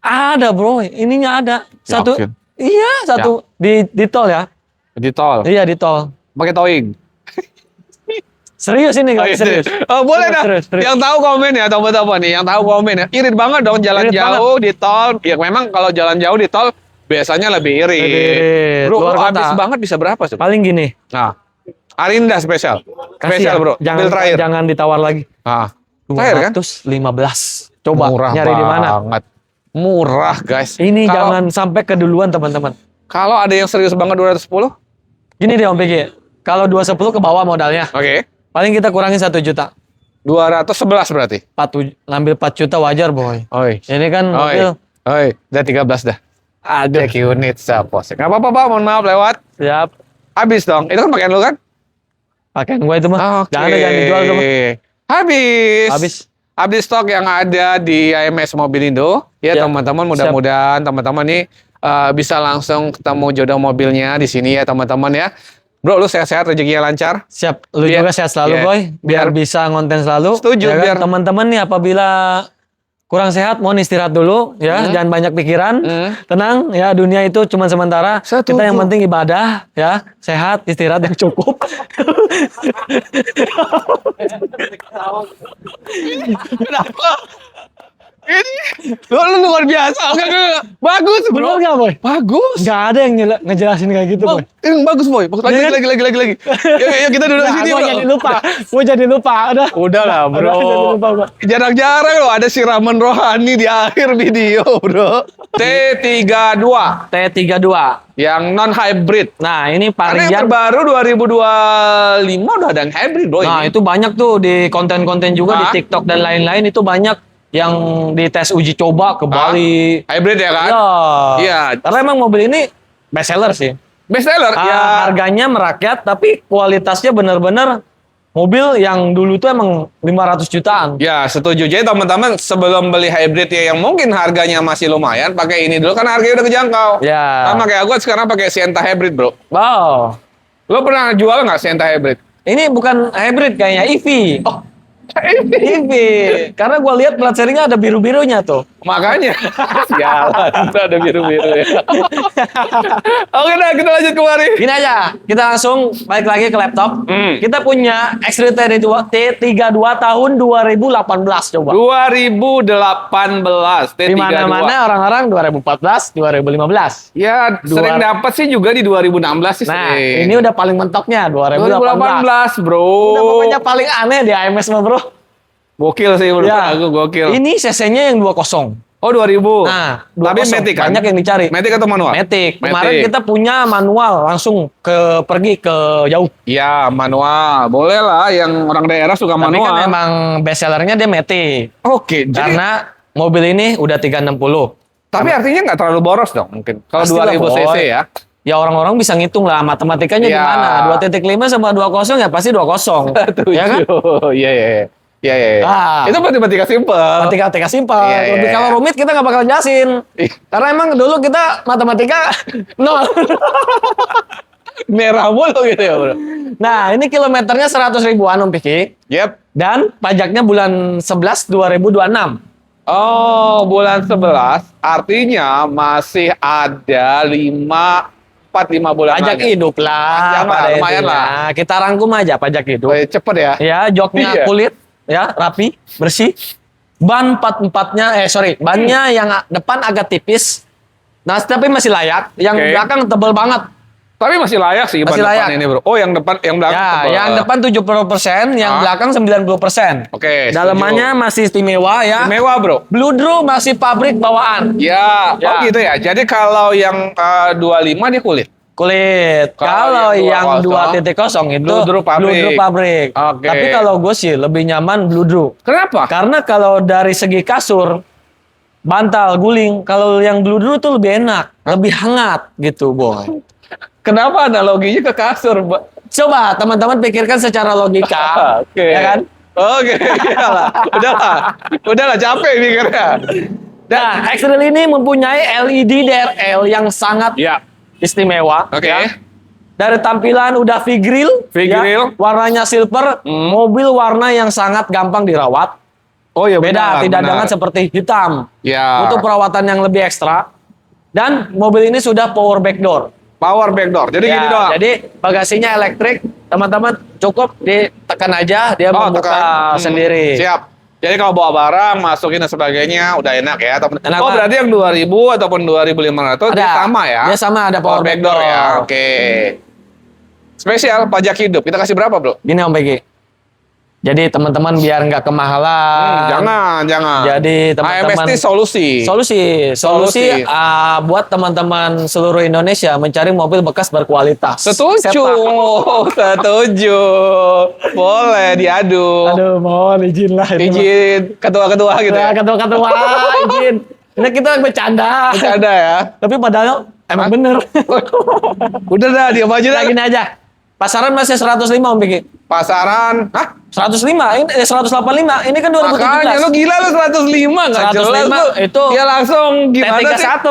Ada, Bro. Ininya ada. Satu. Yakin? Iya, satu di tol ya. Di tol. Iya, di tol. Pakai towing. Serius ini, guys, serius. Oh, boleh dah. Serius. Yang tahu komen ya, teman-teman nih. Yang tahu komen ya. Irit banget dong jalan Irit jauh di tol. Ya memang kalau jalan jauh di tol biasanya lebih irit. Lebih irit. Bro, Luar lu kota. habis banget bisa berapa sih? Paling gini. Nah, Arinda spesial. Kasih Spesial, ya, bro. Bil terakhir. jangan ditawar lagi. Nah, terakhir kan? 215. Coba Murah nyari di mana? banget. Murah, guys. Ini Kalau- jangan sampai keduluan, teman-teman. Kalau ada yang serius banget 210, Gini deh Om Piki. Kalau 210 ke bawah modalnya. oke. Paling kita kurangin 1 juta. 211 berarti. Ngambil 4 juta wajar, boy. Oi. Ini kan mobil. Oi, udah 13 dah. Aduh. Cek unit sapos. Gak apa-apa, Pak. Mohon maaf lewat. Siap. Habis dong. Itu kan pakaian lu kan? Pakaian gua itu mah. Oke. Jangan dijual tuh, mah. Habis. Habis. Habis stok yang ada di AMS Mobilindo. Ya, Ya. teman-teman, mudah-mudahan teman-teman nih bisa langsung ketemu jodoh mobilnya di sini ya, teman-teman ya. Bro, lu sehat-sehat, rezekinya lancar. Siap. Lu Biar- juga sehat selalu, iya. boy. Biar bisa ngonten selalu. Setuju, Ya kan? biar- Teman-teman nih apabila kurang sehat, mohon istirahat dulu ya. Jangan banyak pikiran. Tenang ya, dunia itu cuma sementara. Setuju. Kita yang penting ibadah ya, sehat, istirahat yang cukup. Kenapa? Ini lu luar biasa. Enggak. Bagus, bro. Bener nggak, boy? Bagus. Nggak ada yang ngejelasin kayak gitu, boy. Ini bagus, boy. Lagi, Iya kan? lagi. Yuk, kita duduk Nah, sini, gua bro. jadi lupa. Gua jadi lupa. Udah lah, bro. Udah, jadi lupa gua. Jarang-jarang loh ada siraman rohani di akhir video, bro. T32 T32. yang non hybrid. Nah, ini Karena yang varian. terbaru 2025 udah ada yang hybrid, bro. Nah, ini. itu banyak tuh di konten-konten juga di Hah? TikTok dan lain-lain itu banyak yang dites uji coba ke Bali. Hybrid ya kan? Ya. Iya. Karena emang mobil ini best seller sih. Best seller ya. Harganya merakyat tapi kualitasnya benar-benar mobil yang dulu tuh emang 500 jutaan. Ya, setuju. Jadi teman-teman sebelum beli hybrid ya yang mungkin harganya masih lumayan, pakai ini dulu kan harganya udah kejangkau. Ya. Sama kayak aku sekarang pakai Sienta hybrid, Bro. Wow. Lo pernah jual nggak Sienta hybrid? Ini bukan hybrid kayaknya EV. Oh, EV. Karena gua lihat plat serinya ada biru-birunya tuh. makanya. Sialan, ada biru-biru ya. Oke dah, kita lanjut kemari. Gini aja, kita langsung balik lagi ke laptop. Kita punya X-Trail T32 tahun 2018 coba. 2018 T32. Di mana-mana orang-orang 2014, 2015. Ya, sering dapat sih juga di 2016 sih Nah, sering. ini udah paling mentoknya 2018. 2018, Bro. Udah pokoknya paling aneh di AMS mah, Bro. Gokil sih menurut Ya. aku, gokil. Ini CC-nya yang 20. Oh, 2000. Nah, tapi 20. Matic kan? Banyak yang dicari. Matic atau manual? Matic. Kemarin kita punya manual langsung pergi ke jauh. Ya, manual. Boleh lah yang orang daerah suka Tapi manual. kan emang best sellernya dia Matic. Oke, jadi Karena mobil ini udah 360. tapi artinya nggak terlalu boros dong mungkin. Kalau Pastilah, 2000 cc boy. ya. Ya orang-orang bisa ngitung lah matematikanya Ya. gimana. 2.5 sama 20 ya pasti 20. Ya kan? Iya, iya, iya. Iya, iya. Ah. Itu matematika simpel. Matematika simpel. Iya, Lebih iya. kalau rumit kita nggak bakal jelasin. Ih. Karena emang dulu kita matematika nol. Merah mulu gitu ya, Bro. Nah, ini kilometernya 100 ribuan Om Piki. Yep. Dan pajaknya bulan 11 2026. Oh, bulan 11 artinya masih ada 4-5 bulan Pajak lagi. hidup lah. Panjang lah, pada lumayan intinya. lah. Kita rangkum aja pajak hidup. Oh, cepet ya. Ya, joknya Iya. kulit, ya, rapi, bersih. Ban 4-4-nya, bannya yang depan agak tipis. Nah, tapi masih layak. Yang Oke. belakang tebel banget. Tapi masih layak sih ban Masih depan layak. ini, Bro. Oh, yang depan, yang belakang Ya, tebal. yang depan 70%, yang Ah. belakang 90%. Oke, Dalamannya masih istimewa ya. mewah, Bro. Bludru masih pabrik bawaan. Ya, Ya. oh gitu ya. Jadi kalau yang 25 dia kulit. Kulit. Kalau Kalau yang yang 2.0 itu Bludru pabrik. pabrik. Oke. Tapi kalau gue sih lebih nyaman bludru. Kenapa? Karena kalau dari segi kasur, bantal, guling, kalau yang bludru tuh lebih enak, lebih hangat gitu, boy. Kenapa analoginya ke kasur, Mbak? Coba teman-teman pikirkan secara logika, Oke. ya kan? Oke, iyalah. Udahlah, capek mikirnya. Nah, X-Trail ini mempunyai LED DRL yang sangat Ya, istimewa. oke. ya. Dari tampilan udah V-Grill, V-Grill. warnanya silver, mobil warna yang sangat gampang dirawat. Oh ya Beda, benar, tidak benar. dengan seperti hitam. Ya. Butuh perawatan yang lebih ekstra. Dan mobil ini sudah power back door. Power back door. Jadi Ya, gini doang. jadi bagasinya elektrik, teman-teman cukup ditekan aja, dia membuka tekan. sendiri. Siap. Jadi kalau bawa barang, masukin dan sebagainya, udah enak ya. Teman. Enak Oh, banget. berarti yang 2000 ataupun 2500 dia sama ya? Dia sama, ada power back door ya. Oke. Spesial pajak hidup. Kita kasih berapa, Bro? Gini Om Pegi. Jadi teman-teman biar nggak kemahalan. Jangan. Jadi teman-teman AMST solusi. Solusi buat teman-teman seluruh Indonesia mencari mobil bekas berkualitas. Setuju. Sepak. Setuju. Boleh diadu. Aduh, mohon izin lah. Izin ketua-ketua gitu ya. Ketua-ketua izin. Ini kita bercanda. Ada ya. Tapi padahal emang bener. Udah dah, diam aja dah. Nah, gini aja. Pasaran masih 105 Om Pegi. Pasaran. Hah? 105, ini 185. Ini kan 2017. Makanya lu gila lu 105 nggak jelas 105 lu. itu Ya langsung gimana sih? T31.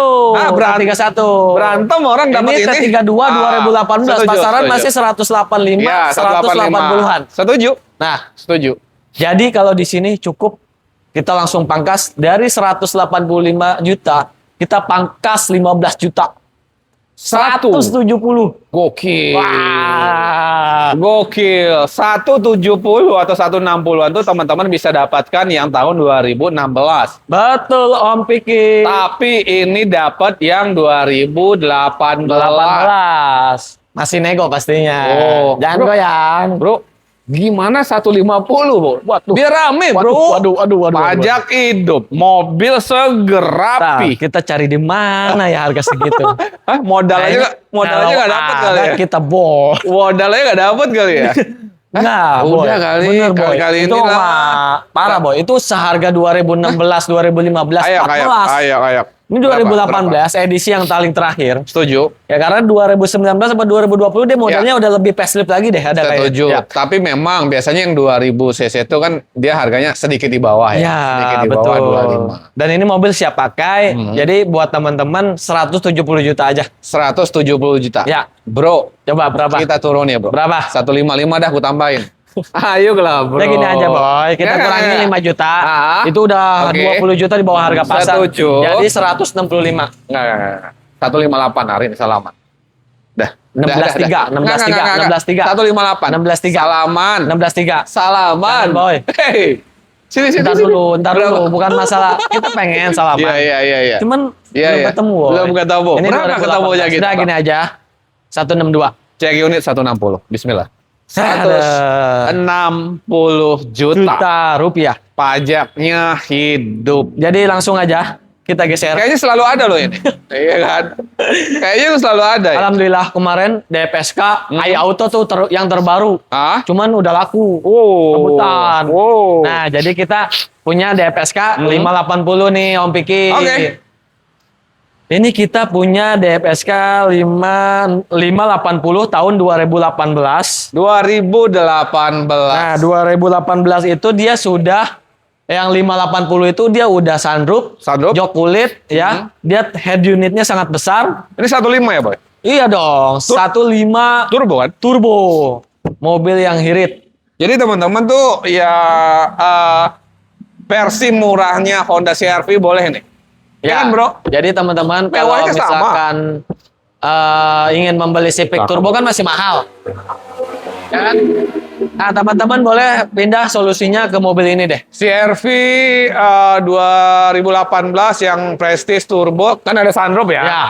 Berantem. T31. Berantem orang dapat ini. T32 2018. Pasaran masih 185, Ya, 180-an. Setuju. Nah, Setuju. jadi kalau di sini cukup kita langsung pangkas dari 185 juta, kita pangkas 15 juta. 170. Gokil. Wah. Gokil. 170 atau 160-an tuh teman-teman bisa dapatkan yang tahun 2016. Betul Om Piki. Tapi ini dapat yang 2018. 18. Masih nego pastinya. Oh, Jangan bro. goyang. Bro, gimana 150, Bro? Waduh. Biar rame, Bro. Waduh. Pajak hidup, mobil Nah, segerapi. kita cari di mana ya harga segitu? Hah, modal aja nggak dapat kali ya? Kita bol. Modalnya nggak dapat kali ya? Enggak, Boy. Udah kali, Bener, Boy. kali Itu ini lah. mah parah, Boy. Itu seharga 2016, 2015, Ayo, 14. ayo. Ini Berapa? 2018 edisi yang paling terakhir. Setuju. Ya karena 2019 sampai 2020 dia modelnya udah lebih facelift lagi deh, ada kayak. Setuju. Ya. Tapi memang biasanya yang 2000 cc itu kan dia harganya sedikit di bawah ya. Ya, Sedikit di betul. bawah 25. Dan ini mobil siap pakai. Jadi buat teman-teman 170 juta aja. 170 juta. Ya. Bro, Coba berapa? kita turun ya, Bro. Berapa? 155 dah aku tambahin. Ayo lah, Bro. Udah gini aja, Boy. Kita kurangin 5 juta. Ah. Itu udah Oke. 20 juta di bawah harga pasar. Setuju. Jadi 165. Enggak. 158 hari ini salaman. Dah. 16.3, 16.3, 158. 16.3. Salaman. 16.3. Salaman. Jangan, Boy. Hey. Sini. Ntar dulu. Bukan masalah. Kita pengen salaman. Iya. Cuman Iya, belum iya. ketemu, Boy. Belum ketemu. Ini Berapa 2018. ketemunya kita, Udah Pak? gini aja. 162. Cek unit 160. Bismillah. Ada 160 juta. rupiah. Pajaknya hidup. Jadi langsung aja kita geser. Kayaknya selalu ada loh ini. Iya kan? Kayaknya selalu ada ya. Alhamdulillah kemarin DPSK iAuto tuh yang terbaru. Ah? Cuman udah laku. Oh. Rebutan. Oh. Nah, jadi kita punya DPSK 580 nih Om Piki. Oke. Ini kita punya DPSK 580 tahun 2018. 2018. Nah, 2018 itu dia sudah yang 580 itu dia udah sunroof, Sunroof? jok kulit ya. Dia head unitnya sangat besar. Ini 15 ya, Boy? Iya dong, 15 Turbo kan? turbo. Mobil yang hirit. Jadi teman-teman tuh ya versi murahnya Honda CR-V boleh nih. Ya kan, Bro? Jadi teman-teman kalau Mewahnya sama. misalkan ingin membeli Civic Turbo kan masih mahal. Ya kan? Nah, teman-teman boleh pindah solusinya ke mobil ini deh. CR-V 2018 yang Prestige Turbo kan ada sunroof ya? Ya,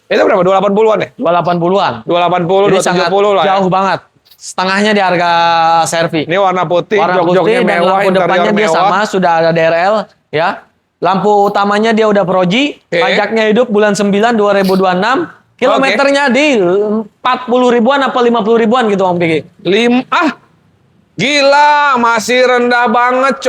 Itu berapa? 280-an ya? 280-an. 280, Ini sangat 270 lah. Ya. jauh banget. Setengahnya di harga Servi. Ini warna putih, Warna jok-joknya putih dan mewah, lampu interior depannya dia mewah. sama, sudah ada DRL ya. Lampu utamanya dia udah Proji, Oke. pajaknya hidup bulan 9 2026. Kilometernya di 40 ribuan apa 50 ribuan gitu Om Piki. Gila, masih rendah banget,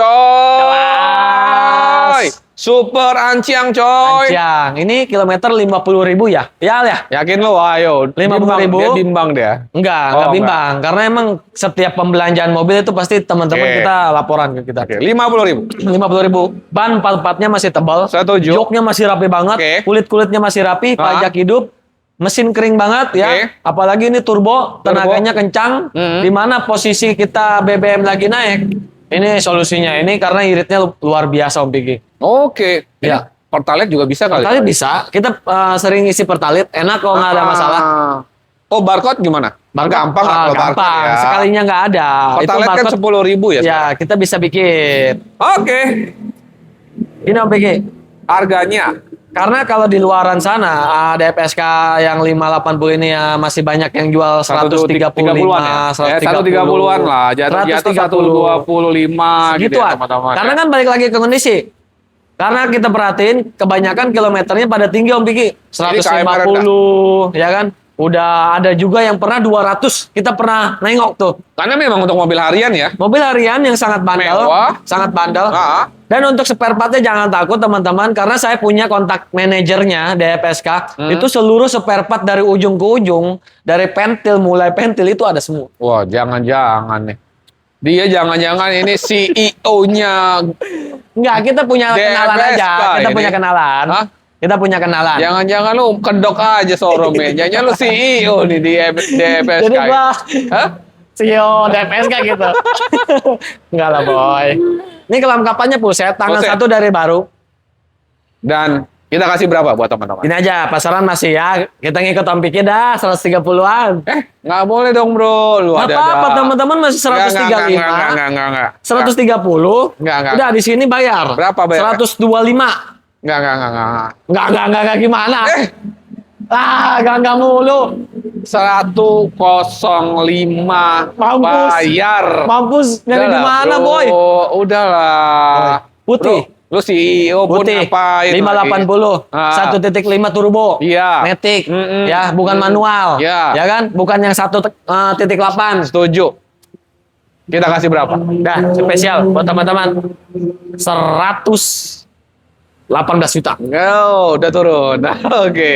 coy. Super anciang, coy. Ancang. Ini kilometer 50 ribu ya? Ya, ya. Yakin lo? Ayo. 50.000. Dia bimbang dia. Enggak bimbang. Karena emang setiap pembelanjaan mobil itu pasti teman-teman Oke. kita laporan ke kita. Oke, 50.000. 50.000. Ban 4-4-nya masih tebal. Setuju. Joknya masih rapi banget. Oke. Kulit-kulitnya masih rapi. Pajak hidup. Mesin kering banget ya. Oke. Apalagi ini turbo. Tenaganya kencang. Di mana posisi kita BBM lagi naik. Ini solusinya. Ini karena iritnya luar biasa Om Piki. Oke. Ya. Pertalite juga bisa kali. Pertalite bisa. Kita sering isi pertalite. Enak kalau nggak ada masalah. Oh, barcode gimana? Gampang lah kalau barcode gampang. ya. Sekalinya nggak ada. Pertalite kan 10.000 ya? Ya, kita bisa bikin. Oke. Ini Om Piki. Harganya? Karena kalau di luaran sana ada PSK yang 580 ini ya masih banyak yang jual 135, 130-an ya? 130-an lah. Jatuh 125 gitu ya, Gituan. teman-teman. Karena kan balik lagi ke kondisi. Karena kita perhatiin kebanyakan kilometernya pada tinggi Om Piki. 150 ya kan. Udah ada juga yang pernah 200. Kita pernah nengok tuh. Karena memang untuk mobil harian ya. Mobil harian yang sangat bandel, Mewah. sangat bandel. Ah. Dan untuk spare partnya jangan takut teman-teman, karena saya punya kontak manajernya DPSK. Itu seluruh spare part dari ujung ke ujung, dari pentil mulai pentil itu ada semua. Wah, jangan-jangan nih. Dia jangan-jangan ini CEO-nya. Enggak, kita punya kenalan DPSK aja. Kita ini. punya kenalan. Hah? Kita punya kenalan. Jangan-jangan lu kedok aja showroom-nya. Jangan lu CEO nih di DPSK. Jadi gua Hah? CEO DPSK gitu. Enggak lah, Boy. Ini kelengkapannya puset, tangan Puset. satu dari baru. Dan kita kasih berapa buat teman-teman? Ini aja, pasaran masih ya. Kita ngikut Om Piki dah, 130-an. Nggak boleh dong, bro. Lu Nggak ada. apa-apa, teman-teman masih 135. Enggak. 130. Enggak. Udah di sini bayar. Berapa bayar? 125. Enggak. Gimana? Enggak mulu. 105 Mampus. bayar. Mampus dari Udahlah, mana, bro. Boy? Udahlah. Putih. Bro, lu CEO pun Putih. ngapain 580. Ah. 1.5 turbo. Iya. Matic. Mm-mm. Ya, bukan manual. Iya. Ya kan? Bukan yang 1.8. Setuju. Kita kasih berapa? Dah, spesial buat teman-teman. 118 juta. Oh, udah turun. Oke.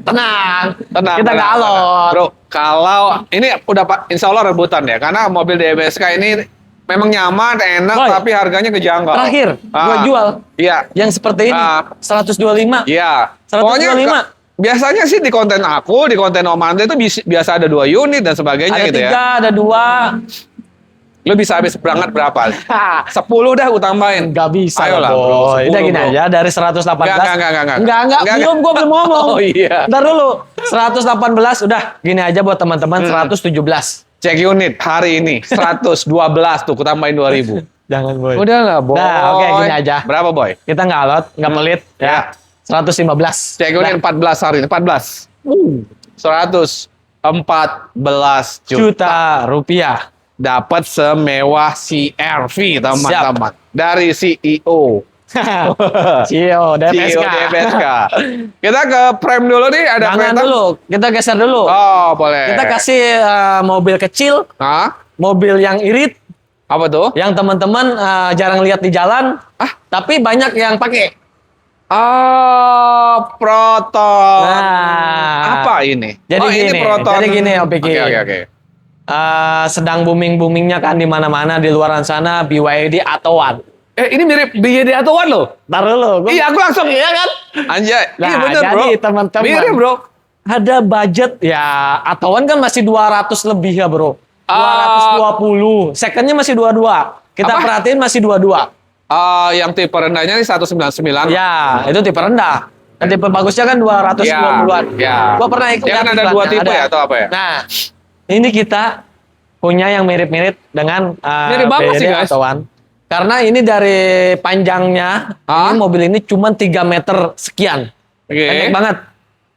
Tenang. Tenang. Kita nggak tenang. alot. Bro, kalau ini udah insya Allah rebutan ya. Karena mobil DBSK ini memang nyaman, enak, Boy, tapi harganya kejangkau. Terakhir, gua Ah. jual Iya. yang seperti ini. Ah. 125. Iya. 125. Biasanya sih di konten aku, di konten Om Andre itu biasa ada 2 unit dan sebagainya Ada gitu 3, ya. ada 2. Lu bisa habis berangkat berapa? 10 dah aku tambahin. Nggak bisa Ayolah, lah, bro. boy. 10, Udah gini bro. aja, dari 118. Enggak. Belum, gua belum ngomong. Oh iya. Ntar dulu. 118, udah. Gini aja buat teman-teman, 117. Cek unit hari ini 112 tuh, aku tambahin 2000. Jangan, boy. Udah lah, boy. Nah, oke, gini aja. Berapa, boy? Kita nggak alot, nggak pelit. Ya. Ya. 115. Cek unit 14 hari ini, 14. 114 juta. Juta rupiah. Dapat semewah CR-V, teman-teman. Dari CEO. Cio, DPSK. CEO DBSK. Kita ke frame dulu nih, ada Jangan kereta. dulu, kita geser dulu. Oh, boleh. Kita kasih mobil kecil, Hah? mobil yang irit, Apa tuh? yang teman-teman jarang lihat di jalan, tapi banyak yang pakai. Oh, Proton. Nah, Apa ini? Jadi oh, ini gini, Proton. jadi gini, Om Piki. Oke. Sedang booming-boomingnya kan di mana-mana di luar sana BYD Atto-One. Ini mirip BYD Atto-One loh. Ntar dulu. Iya, aku langsung. Iya kan? Anjay. Nah, Iya bener, bro. jadi teman-teman. Mirip, bro. Ada budget ya Atto-One kan masih 200 lebih ya, bro. 220. Secondnya masih 22. Kita Apa? perhatiin masih 22. Yang tipe rendahnya ini 199. Ya, itu tipe rendah. Dan tipe bagusnya kan 220-an. Ya. Gua pernah ikut. Ya kan ada iklannya, 2 tipe ya atau apa ya? Nah, ini kita punya yang mirip-mirip dengan Mirip banget BYD sih, guys. Atto-One. Karena ini dari panjangnya, ini mobil ini cuma 3 meter sekian. Oke. Pendek banget.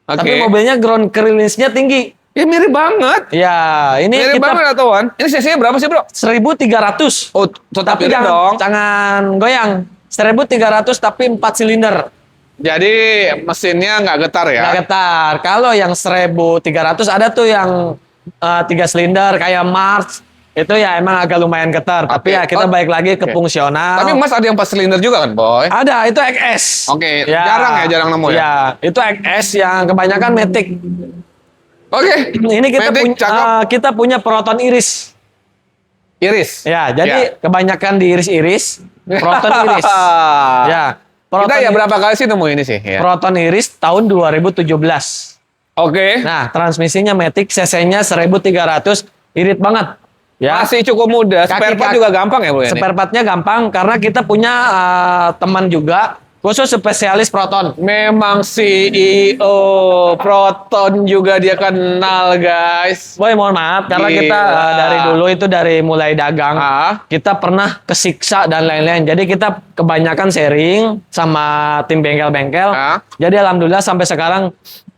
Oke. Tapi mobilnya ground clearance-nya tinggi. Ya mirip banget. Ya, ini Mirip kita banget Atto-One. Ini cc-nya berapa sih, bro? 1.300. Oh, tetap Tapi mirip dong. jangan goyang. 1.300 tapi 4 silinder. Jadi mesinnya nggak getar ya? Nggak getar. Kalau yang 1.300 ada tuh yang 3 silinder kayak Mars. Itu ya emang agak lumayan getar. Tapi ya kita balik lagi ke fungsional. Tapi Mas ada yang 4 silinder juga kan, Boy? Ada, itu XS. Oke, jarang nemu ya? Ya, itu XS yang kebanyakan Matic. Oke. Ini Matic, cakep. kita punya Proton Iris. Iris. Ya, jadi kebanyakan di iris-iris, Proton Iris. Ya, Kita ya berapa kali sih nemu ini sih? Ya. Proton Iris tahun 2017. Oke. Nah, transmisinya Matic, cc-nya 1.300, irit banget. Ya. Masih cukup mudah. Spare part juga gampang ya, Bu? Spare part-nya gampang karena kita punya teman juga khusus spesialis Proton. Memang CEO Proton juga dia kenal, guys. Boy, mohon maaf karena Gila. kita dari dulu itu dari mulai dagang kita pernah kesiksa dan lain-lain. Jadi kita kebanyakan sharing sama tim bengkel-bengkel. Jadi alhamdulillah sampai sekarang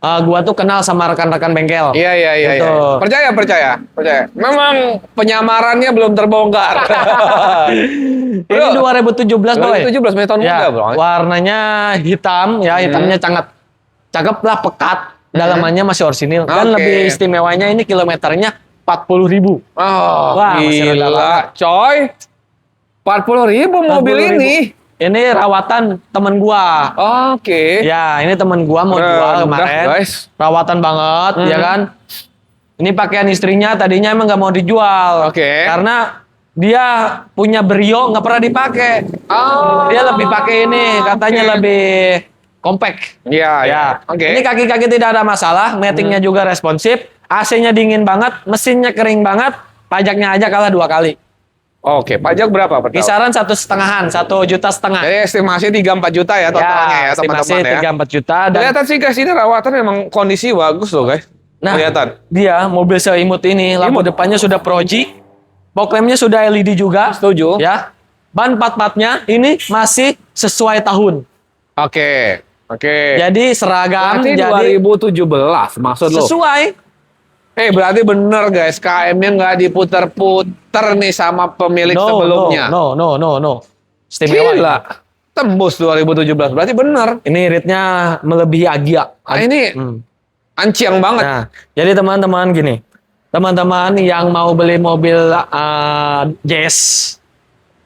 gua tuh kenal sama rekan-rekan bengkel. Iya. Gitu. Percaya. Memang penyamarannya belum terbongkar. Ini 2017, Boy. 2017 tahun muda, Bro. Warnanya hitam, ya hitamnya sangat cakep lah, pekat. Dalamannya masih orisinil. Dan Oke. lebih istimewanya ini kilometernya 40.000. Oh, Wah, masih rendah gila, banget. coy. 40.000 mobil 40.000. ini. Ini rawatan temen gua. Oke. Ya, ini temen gua mau jual Rendah, kemarin. guys. Rawatan banget, ya kan? Ini pakaian istrinya tadinya emang nggak mau dijual. Oke. Karena dia punya Brio nggak pernah dipakai. Oh. Dia lebih pakai ini, katanya Oke. lebih compact. Iya. Ya. Oke. Ini kaki-kaki tidak ada masalah, matingnya juga responsif, AC-nya dingin banget, mesinnya kering banget, pajaknya aja kalah 2 kali. Oke, pajak berapa per tahun? Kisaran 1,5, 1,5 juta. Jadi estimasi 3-4 juta ya totalnya ya, estimasi teman-teman ya. 3-4 juta. Dan Kelihatan sih guys, ini rawatan memang kondisi bagus loh guys. nah, Kelihatan. dia mobil seimut ini, lampu depannya sudah Proji, fog lamp-nya sudah LED juga. Setuju. Ya. Ban pat-patnya ini masih sesuai tahun. Oke. Jadi seragam, Berarti jadi 2017 maksud lo? sesuai. Berarti bener guys, KM-nya nggak diputer-puter nih sama pemilik sebelumnya. No. Istimewa. Gila. Tembus 2017, berarti bener. Ini iritnya melebihi Agya. Ini anciang banget. Nah, jadi teman-teman gini. teman-teman yang mau beli mobil Jazz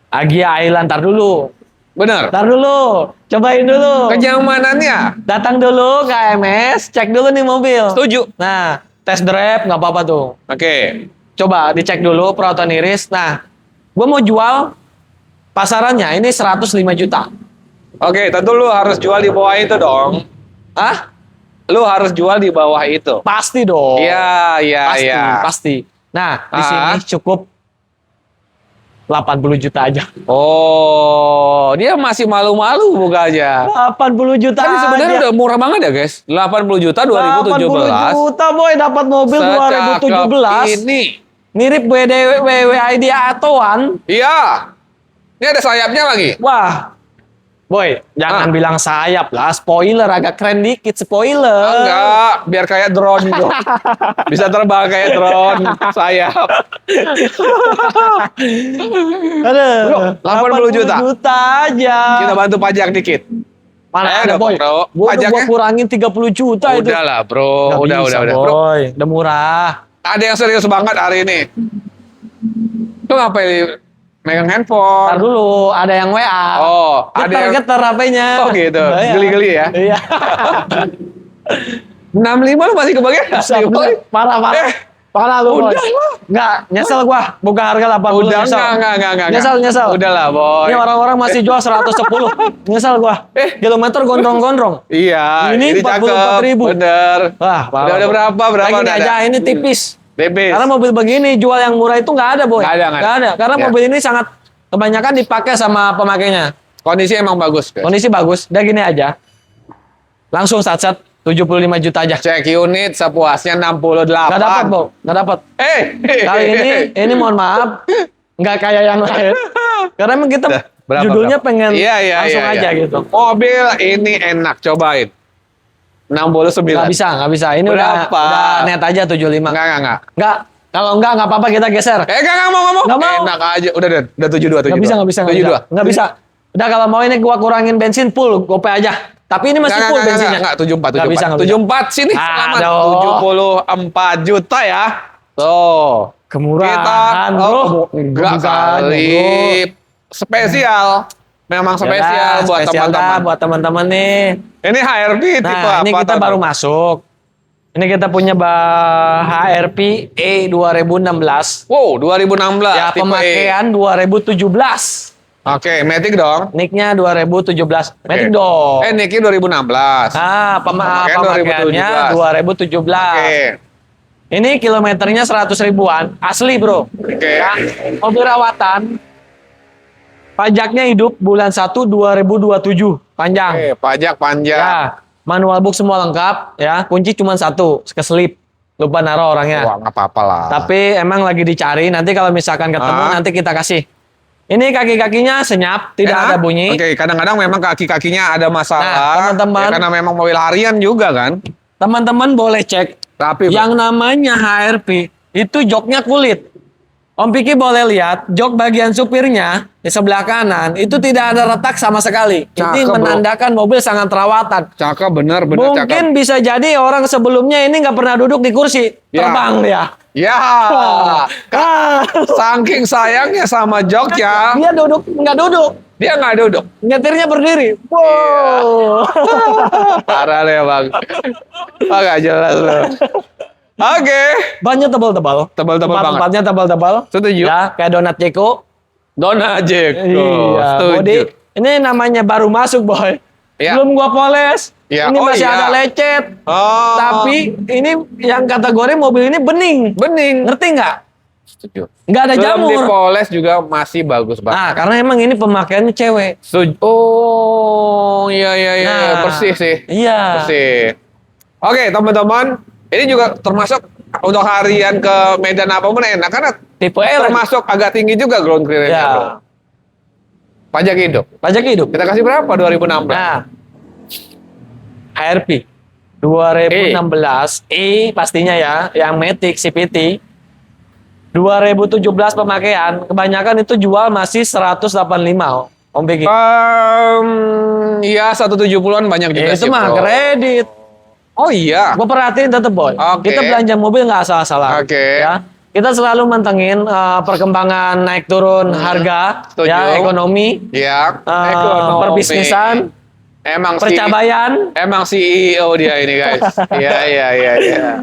Agya Island, tar dulu. Bener. Tar dulu, cobain dulu. Kenyamanannya. Datang dulu ke AMS, cek dulu nih mobil. Setuju. Nah, test drive nggak apa-apa tuh. Oke. Coba dicek dulu perawatan iris. Nah, gue mau jual pasarannya ini 105 juta. Oke, tentu lu harus jual di bawah itu dong. Hah? Lu harus jual di bawah itu. Pasti dong. Iya, iya, Pasti, iya. pasti. Nah, di Ah. sini cukup 80 juta aja. Oh, dia masih malu-malu buka aja. 80 juta Tapi sebenarnya aja. udah murah banget ya, guys. 80 juta 80 2017. juta boy dapat mobil 2017. Ini. Mirip WD Atoan. Iya. Ini ada sayapnya lagi. Wah. Boy, jangan bilang sayap lah, spoiler agak keren dikit spoiler. Enggak, biar kayak drone gitu. Bisa terbang kayak drone, sayap. Aduh, Bro, 80 juta. aja. Kita bantu pajak dikit. Mana ada dong, boy? bro. Gua Pajaknya? kurangin 30 juta itu. Udah lah, bro. Nggak Udah. bisa, Bro, boy. Udah murah. ada yang serius banget hari ini. Lu ngapain megang Ntar handphone? dulu, ada yang WA. Oh, ada yang... Getar-getar HP-nya. Oh gitu, Iya. geli-geli ya. Iya. 65 lu masih kebagian? Parah. Parah lu, boy. Udah lah. Nggak, nyesel gua. Buka harga 80, Udah, nyesel. enggak. Nyesel. Udah lah, boy. Ini orang-orang masih jual 110. Nyesel gua. Kilometer gondrong-gondrong. Iya, Ini 44.000. Bener. Wah, parah. Udah berapa? Lagi udah aja, ada? ini tipis. Tipis. Karena mobil begini jual yang murah itu nggak ada, boy. Nggak ada. Karena Ya. mobil ini sangat kebanyakan dipakai sama pemakainya. Kondisi emang bagus, guys. Kondisi bagus. Udah gini aja. Langsung sat-sat 75 juta aja. Cek unit sepuasnya 68. Nggak dapat, Bo. Nggak dapat. Kali ini mohon maaf, nggak kayak yang lain. Karena emang kita Berapa, judulnya berapa? pengen Iya, langsung aja gitu. Mobil ini enak, cobain. 69. Nggak bisa. Ini udah Berapa? net aja 75. Enggak. Nggak. Kalau nggak apa-apa kita geser. Enggak mau. Nggak mau. Enak aja. Udah 72. Nggak bisa. 72. Nggak bisa. Udah kalau mau ini gua kurangin bensin full, gope aja. Tapi ini masih full bensinnya. Enggak, 74. Nggak bisa. 74 sini selamat. Aduh. 74 juta ya. Tuh. Kemurahan, bro. Enggak Bukan, kali. bro. Spesial. Memang spesial Yaudah, buat spesial dah teman-teman. buat teman-teman nih. Ini HRV tipe Nah, apa? ini kita Tata? baru masuk. Ini kita punya HRP E 2016. Wow, 2016. Ya, tipe E. pemakaian 2017. Oke, Matic dong. Nicknya 2017. Matic dong. Niki 2016. Nah, Pemakaian pemakaiannya 2017. Oke. Ini kilometernya 100 ribuan. Asli, bro. Oke. Ya, mobil rawatan. Pajaknya hidup bulan 1 2027. Panjang. Oke, pajak panjang. Ya, manual book semua lengkap. Ya, kunci cuma satu, keselip. Lupa naruh orangnya. Wah, nggak apa-apa lah. Tapi emang lagi dicari. Nanti kalau misalkan ketemu, nanti kita kasih. Ini kaki-kakinya senyap, tidak Enak. ada bunyi. Oke, kadang-kadang memang kaki-kakinya ada masalah. Nah, teman-teman. Ya, karena memang mobil harian juga kan. Teman-teman boleh cek. Tapi Yang namanya HRP itu joknya kulit. Om Piki boleh lihat jok bagian supirnya di sebelah kanan itu tidak ada retak sama sekali. Ini Cakep, bro. menandakan mobil sangat terawatan. cakep bener Mungkin cakep. bisa jadi orang sebelumnya ini nggak pernah duduk di kursi, Ya. terbang dia. Ya. Ah, Saking sayangnya sama jok ya. dia duduk nggak duduk, Dia nggak duduk. nyetirnya berdiri. Wow. Parah deh bang. Oh, nggak jelas loh. Oke. Bannya tebal-tebal. Tebal-tebal banget. Tempatnya tebal-tebal. Setuju. Ya, kayak donat Ceko. Dona Jeko. Iya, Setuju. body. Ini namanya baru masuk, boy. Iya. Belum gua poles. Iya, Ini oh masih iya. ada lecet. Oh. Tapi ini yang kategori mobil ini bening. bening. Ngerti nggak? Setuju. Nggak ada Belum jamur. dipoles juga masih bagus banget. Nah, karena emang ini pemakaiannya cewek. Oh, iya Nah, persis sih. Iya. Persis. Oke, teman-teman, ini juga termasuk untuk harian ke Medan apapun enak karena Tipe E lagi. termasuk agak tinggi juga ground clearance-nya, Ya. bro. Pajak hidup. Pajak hidup. Kita kasih berapa 2016? Nah, HRP 2016 E pastinya ya, yang Matic CVT 2017 pemakaian, kebanyakan itu jual masih 185 Om Piki. Ya 170-an banyak juga Itu sih, mah bro. kredit. Oh iya. Gue perhatiin tetep boy. Oke. Kita belanja mobil nggak asal-asalan. Oke. Ya. Kita selalu mantengin perkembangan naik turun harga, Setuju. ya ekonomi, Iya. perbisnisan, Emang percabayan. emang CEO dia ini guys. Iya.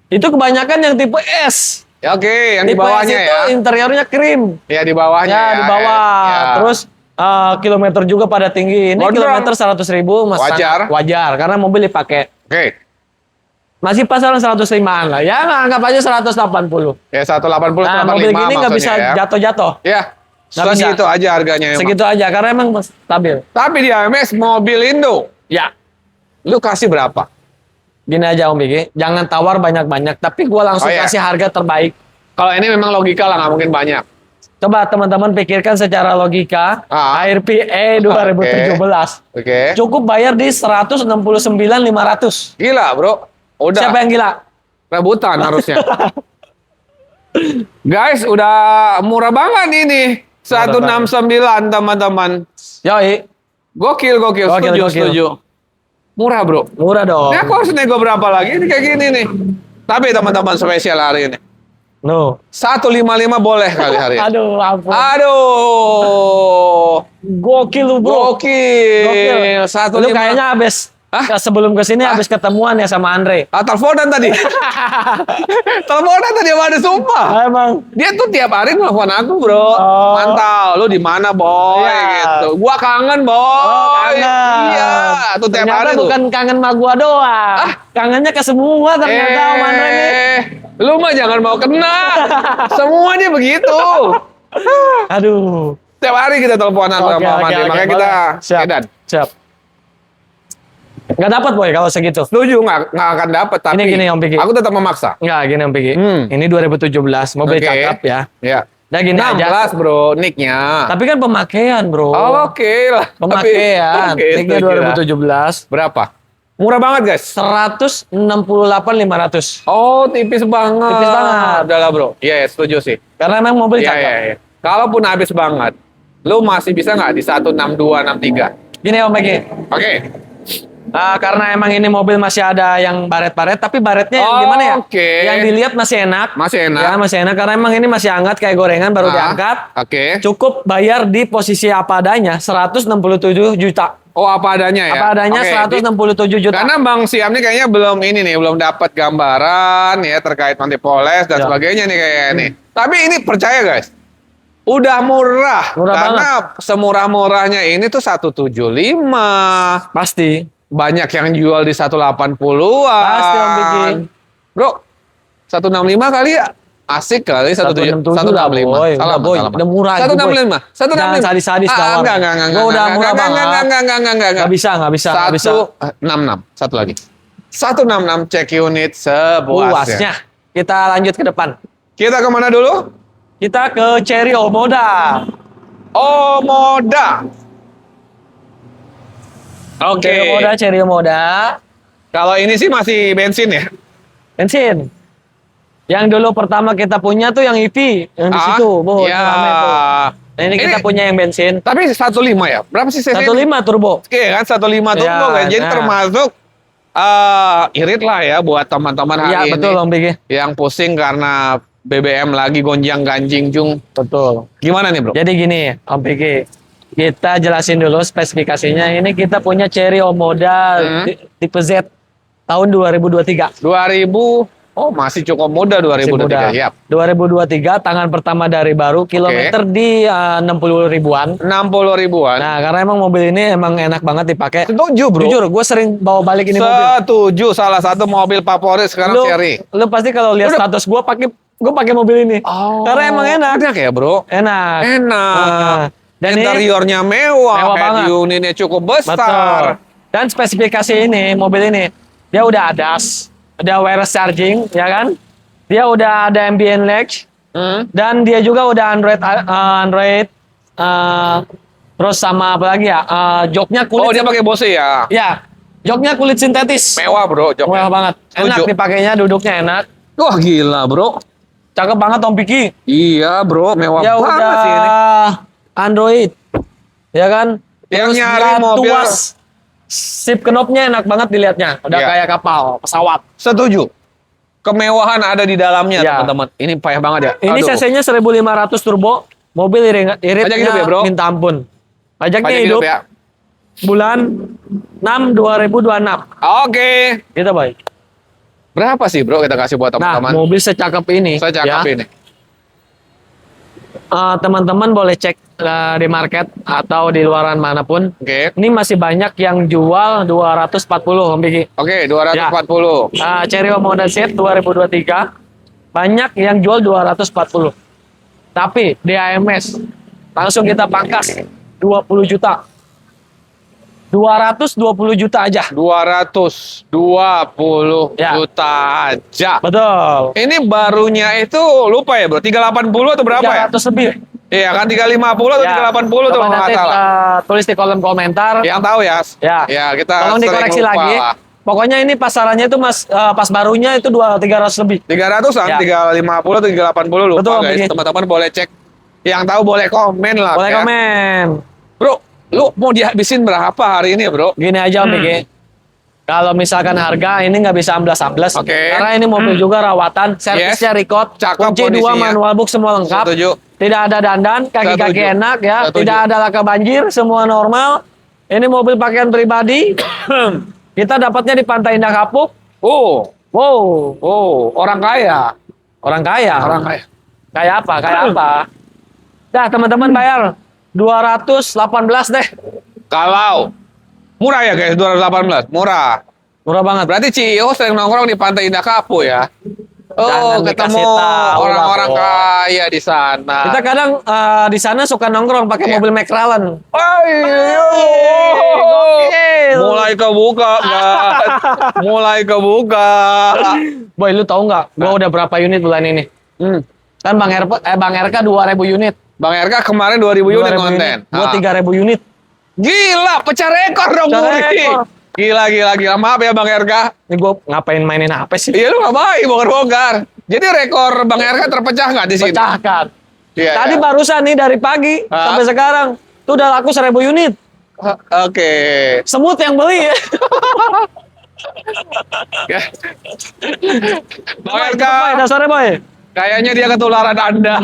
Itu kebanyakan yang tipe S. Ya, oke, yang di Tipe bawahnya S itu ya. interiornya krim. Ya di bawahnya Ya, ya. di bawah. Ya. Terus kilometer juga pada tinggi. Ini Gondrong. kilometer 100.000 mas Wajar. wajar karena mobil dipakai. Oke. Masih pasaran 105-an lah. Ya anggap aja 180. Ya 180 Nah, 185 mobil gini nggak bisa maksudnya ya. jatuh-jatuh. Ya. Nggak bisa. Segitu aja harganya emang. Segitu aja karena emang stabil. Tapi di AMS mobil Indo, Ya. lu kasih berapa? Gini aja Om Bigi, jangan tawar banyak-banyak, tapi gua langsung Oh, iya. kasih harga terbaik. Kalau ini memang logika lah, nggak mungkin banyak. Coba teman-teman pikirkan secara logika, ARP E 2017. Oke. Cukup bayar di 169.500. Gila bro. Udah. Siapa yang gila? Rebutan harusnya. Guys, udah murah banget ini. 169 teman-teman. Yoi, Gokil. Gokil. Setuju. Murah bro. murah dong. Ini aku harus nego berapa lagi? Ini kayak gini nih. Tapi teman-teman spesial hari ini. No. 155 boleh kali hari ini. Aduh, ampun. Aduh. Gokil lu, bro. Gokil. Lu kayaknya habis sebelum kesini habis ketemuan ya sama Andre. Teleponan tadi. Teleponan tadi sama ada sumpah. Emang. Dia tuh tiap hari nelfon aku, bro. Oh. Mantau, lu di mana, boy? Iya. Gitu. Gua kangen, boy. Oh, kangen. Iya, tuh tiap Ternyata hari tuh. bukan kangen sama gua doang. Kangennya ke semua ternyata Om Andre nih. Lu mah jangan mau kena. Semua dia begitu. Aduh. Tiap hari kita teleponan sama Andre, makanya kita Siap. edan. Siap. Nggak dapat boy kalau segitu. Setuju, nggak akan dapet, tapi Ini gini, Om Piki. aku tetap memaksa. Nggak gini Om Piki. Hmm. Ini 2017 mobil Oke. cakep ya. Ya. Nah gini aja. 16 bro, nicknya. Tapi kan pemakaian bro. Oke lah. Pemakaian. Oke, Nicknya setuju lah. 2017. Berapa? Murah banget guys. 168.500. Oh, tipis banget. Tipis banget. Udah lah bro. Iya, setuju sih. Karena emang mobil Iya, cakep. iya. Kalaupun habis banget, lu masih bisa nggak di 162, 63? Gini Om Piki. Oke. Karena emang ini mobil masih ada yang baret-baret, tapi baretnya yang gimana ya? Oke. Yang dilihat masih enak. Masih enak. Ya, masih enak karena emang ini masih hangat kayak gorengan baru diangkat. Oke. Cukup bayar di posisi apa adanya 167 juta. Oh, apa adanya ya? Apa adanya Oke, 167 juta. Karena Bang Siam nih kayaknya belum ini nih, belum dapat gambaran ya terkait nanti poles dan Ya. sebagainya nih kayaknya nih. Tapi ini percaya guys, udah murah. Murah karena semurah-murahnya ini tuh 175. Pasti. Banyak yang jual di 180-an. Pasti Om Biki. Bro, 165 kali ya? Asik kali 167 lah, boy. Salah, Udah, boy. Udah murah itu, boy. 165. 165. Jangan sadis-sadis tawar. Enggak. Gua udah murah banget. Enggak. Nggak bisa. 166. Satu lagi. 166 cek unit sepuasnya. Puasnya. Kita lanjut ke depan. Kita kemana dulu? Kita ke Cherry Omoda. Omoda. Oke. Cherry Omoda. Kalau ini sih masih bensin ya? Bensin. Yang dulu pertama kita punya tuh yang EV. Yang di situ. Bu, ya. itu rame tuh. Nah, ini kita punya yang bensin. Tapi 1.5 ya? Berapa sih cc? 1.5 turbo. Oke kan 1.5 turbo Ya, kan. Jadi nah. termasuk irit lah ya buat teman-teman hari Iya, ini. betul Om Bigi. Yang pusing karena BBM lagi gonjang-ganjing jung. Betul. Gimana nih bro? Jadi gini, Om Piki, kita jelasin dulu spesifikasinya. Ini kita punya Cherry Omoda tipe Z tahun 2023. 2000, oh masih cukup muda 2023. Yap. 2023, tangan pertama dari baru, kilometer di 60 ribuan. 60 ribuan. Nah, karena emang mobil ini emang enak banget dipakai. Setuju bro. Jujur, gue sering bawa balik ini mobil. Setuju, salah satu mobil favorit sekarang Cherry. Lu pasti kalau lihat status gue pakai mobil ini. Oh, Karena emang enak. Enak ya bro? Enak. Enak. Nah, dan interiornya mewah, mewah head banget. unitnya cukup besar. Betul. Dan spesifikasi ini, mobil ini, dia udah ADAS, ada wireless charging, ya kan? Dia udah ada ambient latch, dan dia juga udah Android, terus sama apa lagi ya? Joknya kulit. Oh dia pakai Bose ya? Ya, joknya kulit sintetis. Mewah bro, joknya. Mewah banget. Enak Setuju. dipakainya, duduknya enak. Wah gila bro. Cakep banget Om Piki. Iya bro, mewah Ya banget udah sih ini. Android, ya kan? Yang Terus nyari dia mobil- tuas Sip knopnya enak banget dilihatnya. Udah Iya. kayak kapal, pesawat. Setuju. Kemewahan ada di dalamnya, Ya. teman-teman. Ini payah banget ya. Ini Aduh. cc-nya 1500 turbo. Mobil iritnya Pajak hidup ya, bro? minta ampun. Pajaknya Pajak hidup, ya. bulan 6 2026. Oke. Gitu, Boy. Berapa sih, bro, kita kasih buat Nah, teman-teman? mobil secakep ini. Saya cakap ya, ini. teman-teman boleh cek di market atau di luaran manapun. Oke. Ini masih banyak yang jual 240, Om Biki. Oke, 240. Cerio Model Z 2023 banyak yang jual 240. Tapi di AMS langsung kita pangkas 20 juta. 220 juta aja. 220 Ya. juta aja. Betul. Ini barunya itu lupa ya, bro. 380 atau berapa ya? 300 lebih. Iya kan 350 atau 380 tuh Coba kalau nggak nanti salah. tulis di kolom komentar. Yang tahu ya. Ya. Ya, kita Tolong sering dikoreksi lupa lagi. lah. Pokoknya ini pasarannya itu pas barunya itu 300 lebih. 300-an, Ya. 350 atau 380 lupa Betul, guys. Biki. Teman-teman boleh cek. Yang tahu boleh komen lah. Boleh ya. komen. Bro, lu mau dihabisin berapa hari ini, bro? Gini aja Om Biki. Kalau misalkan harga ini nggak bisa amblas-amblas. Oke. Karena ini mobil juga rawatan, servisnya record, Cakep kunci 2, kondisinya. manual book semua lengkap. Setuju. Tidak ada dandan, kaki-kaki Setuju. enak ya, Setuju. tidak ada laka banjir, semua normal. Ini mobil pakaian pribadi. Kita dapatnya di Pantai Indah Kapuk. Oh, Wow, orang kaya. orang kaya. Orang kaya. Kayak apa? Kayak apa? Dah teman-teman bayar 218 deh. Kalau murah ya guys, 218. Murah. Murah banget. Berarti CEO sering nongkrong di Pantai Indah Kapuk ya. Oh, Jangan ketemu dikasih tahu orang-orang lah, Bro. kaya di sana. Kita kadang di sana suka nongkrong pakai Iya. mobil McLaren. Gokil. Mulai kebuka, guys. Mulai kebuka. Boy, lu tahu nggak? Gua udah berapa unit bulan ini? Kan Bang RK 2000 unit. Bang RK kemarin 2000 unit konten. Gua Ah. 3000 unit. Gila, pecah rekor dong Pecah Budi. rekor. Gila. Maaf ya Bang RK. Ini gua ngapain mainin apa sih? Iya lu ngapain bongkar-bongkar. Jadi rekor Bang RK terpecah nggak di sini? Pecahkan. Iya, Tadi iya. barusan nih dari pagi Ah. sampai sekarang tuh udah laku 1000 unit. Oke. Semut yang beli ya. Bang Boy, RK, cepet, Boy. Udah sore, Boy. kayaknya dia ketularan Anda.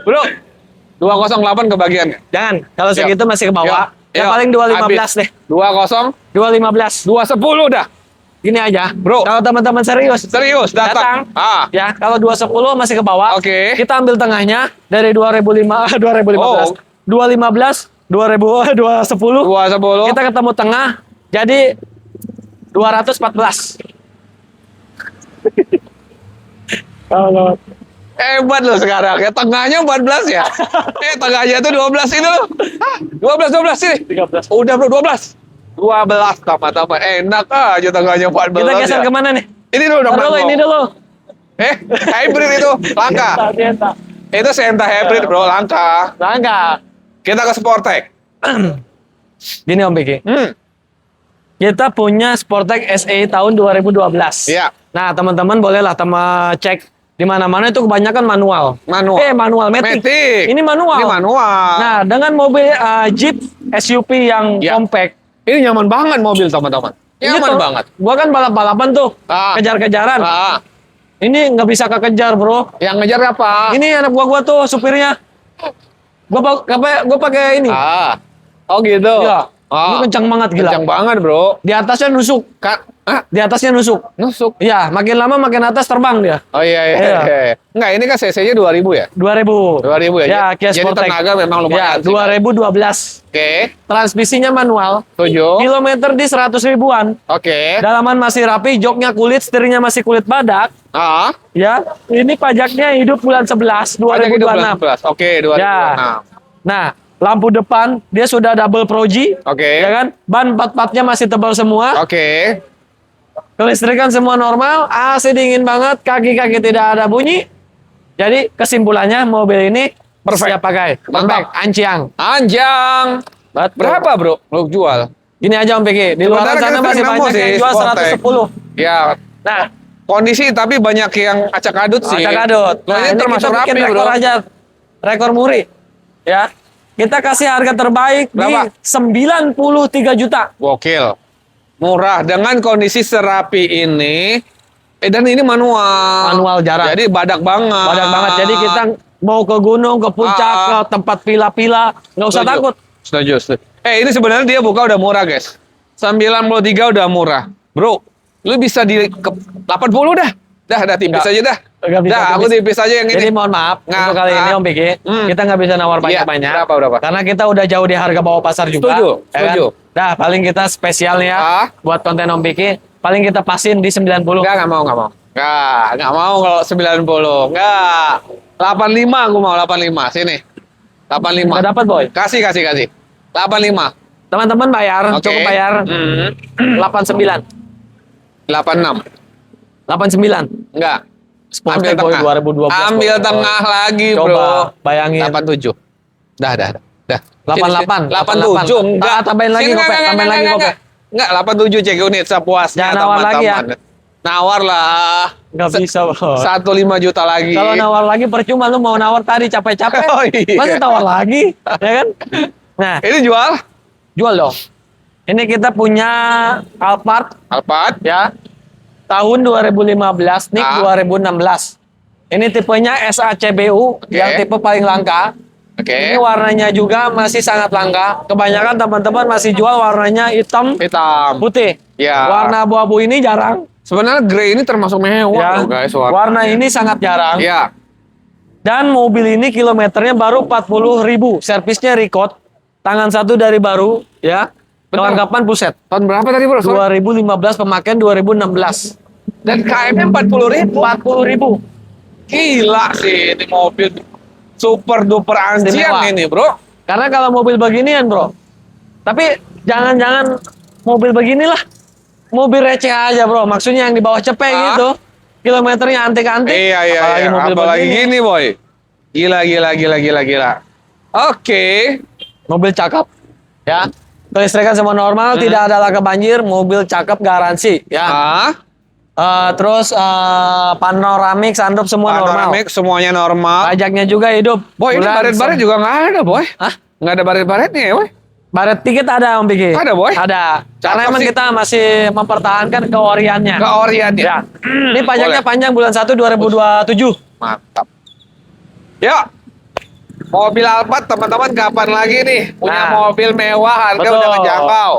Bro, 208 kebagian nggak? Jangan, kalau Yuk. segitu masih ke bawah. Yuk. Yang Yuk. paling 215 Habis. deh. 20, 215. 210 dah. Gini aja. Bro. Kalau teman-teman serius. Serius datang. Ah. Ya, kalau 210 masih ke bawah. Oke. Kita ambil tengahnya dari 2015. 215, 210. 210. Kita ketemu tengah jadi 214. Hebat loh sekarang ya. Tengahnya 14 ya. Tengahnya tuh 12 ini loh. Hah? 12 sini. 13. Udah bro 12. 12 tambah-tambah. Enak aja tengahnya 14 Kita geser ya. kemana nih? Ini dulu dong. Taruh dulu, Bang. ini dulu. Hybrid itu langka. Sienta. Itu Sienta hybrid bro, langka. Langka. Kita ke Sportec. Gini Om Biki. Kita punya Sportec SE tahun 2012. Iya. Nah, teman-teman bolehlah cek di mana-mana itu kebanyakan manual. Manual. Manual Matic. Matic. Ini manual. Ini manual. Nah, dengan mobil Jeep SUV yang Ya. compact. Ini nyaman banget mobil teman-teman. Nyaman Ini tuh, banget. Gua kan balap-balapan tuh, Ah. kejar-kejaran. Ah. Ini nggak bisa kekejar, bro. Yang ngejar apa? Ini anak gua tuh supirnya. Gua pakai ini. Ah. Oh gitu. Iya. Ah. Ini kencang banget gila. Kencang banget bro. Di atasnya nusuk. Di atasnya nusuk. Nusuk. Iya, makin lama makin atas terbang dia. Oh iya. Iya. Enggak, ini kan cc-nya 2000 ya? 2000. 2000 ya? Ya, Kia Jadi Sportec. tenaga memang lumayan Ya, sih. 2012. Oke. Transmisinya manual. 7. Kilometer di 100 ribuan. Oke. Dalaman masih rapi, joknya kulit, setirnya masih kulit badak. Ah. Ya, ini pajaknya hidup bulan 11 Pajak itu 2026. 11. Oke, 2026. Ya. Nah, lampu depan dia sudah double Pro G. Oke. Ya kan? Ban part-partnya masih tebal semua. Oke. Kelistrikan semua normal, AC dingin banget, kaki-kaki tidak ada bunyi. Jadi kesimpulannya mobil ini Perfect. siap pakai. Mantap. Anciang. Anjang. Betul. Berapa bro? Lu jual? Ini aja Om Piki. Di luar Sebenarnya sana kita masih sering banyak nemu yang sih, jual Sportec. 110. Ya. Nah, Kondisi tapi banyak yang acak adut sih. acak adut. Lo ini termasuk kita bikin rapi bro. rekor aja. Rekor muri. Ya. kita kasih harga terbaik Berapa? di 93 juta. Gokil. Murah dengan kondisi serapi ini. Dan ini manual. Manual jarak. Jadi badak banget. Badak banget. Jadi kita mau ke gunung, ke puncak, ke tempat villa-villa, nggak usah Setuju. takut. Setuju. Ini sebenarnya dia buka udah murah, guys. 93 udah murah. Bro, lu bisa di 80 dah. Dah tipis Nggak. aja dah. Nggak bisa Dah, aku tipis. tipis aja yang Jadi ini. mohon maaf Nggak, untuk kali ini Om Piki, kita nggak bisa nawar banyak-banyak. Iya, berapa? Karena kita udah jauh di harga bawah pasar juga. Setuju, ya kan? setuju. Dah, paling kita spesial nih ya buat konten Om Piki. Paling kita pasin di 90. Nggak mau. Nggak mau kalau 90. Nggak. 85 aku mau 85. Sini. 85. Nggak dapat, Boy. Kasih. 85. Teman-teman bayar, Oke. cukup bayar 89. 86. 89. Enggak. Sponsor Ambil Boy tengah. 2012. Ambil Boy. tengah lagi, Coba bro. bayangin. 87. Dah. 88. 87. Enggak. Tambahin lagi, Sini, Kope. enggak, Tambahin lagi, Kope. Enggak, 87 cek unit sepuasnya. Jangan nawar lagi ya. teman-teman. Nawar lah. Nggak bisa, Boy. 1,5 juta lagi. Kalau nawar lagi percuma, lu mau nawar tadi capek-capek. Oh, iya. Masih tawar lagi, ya kan? Nah, Ini jual jual dong. Ini kita punya Alphard Alphard. ya. Tahun 2015, NIK 2016. Ini tipenya SACBU yang tipe paling langka. Oke. Ini warnanya juga masih sangat langka. Kebanyakan teman-teman masih jual warnanya hitam, Hitam. putih. Ya. Warna abu-abu ini jarang. Sebenarnya grey ini termasuk mewah Ya. loh, guys. Warna ini sangat jarang. Ya. Dan mobil ini kilometernya baru 40.000. Servisnya record. Tangan satu dari baru, ya. Bentar. Kelengkapan puset. Tahun berapa tadi, bro? 2015 pemakaian 2016. Dan KM-nya 40.000. 40.000. Gila sih ini mobil. Super duper anjing Istimewa. ini, bro. Karena kalau mobil beginian, bro. Tapi jangan-jangan mobil beginilah. Mobil receh aja, bro. Maksudnya yang di bawah cepet gitu. Kilometernya antik-antik. Iya. mobil Apalagi begini. gini, boy. Gila. Oke. Mobil cakep. Ya. Kelistrikan semua normal, tidak ada laka banjir, mobil cakep garansi, ya. Terus panoramik, sunroof semua normal. Panoramik semuanya normal. Pajaknya juga hidup. Boy, ini Bulan baret-baret juga nggak ada, boy. Hah? Nggak ada baret-baretnya ya, boy. Baret tiket ada Om Biki. Ada, Boy? Ada. Karena Cakep emang sih. kita masih mempertahankan keoriannya. Ke Oriannya. Ya. Ini pajaknya Boleh. panjang bulan 1 2027. Mantap. Yuk. Mobil Alphard teman-teman kapan lagi nih punya Nah. mobil mewah harga Betul. udah ngejangkau.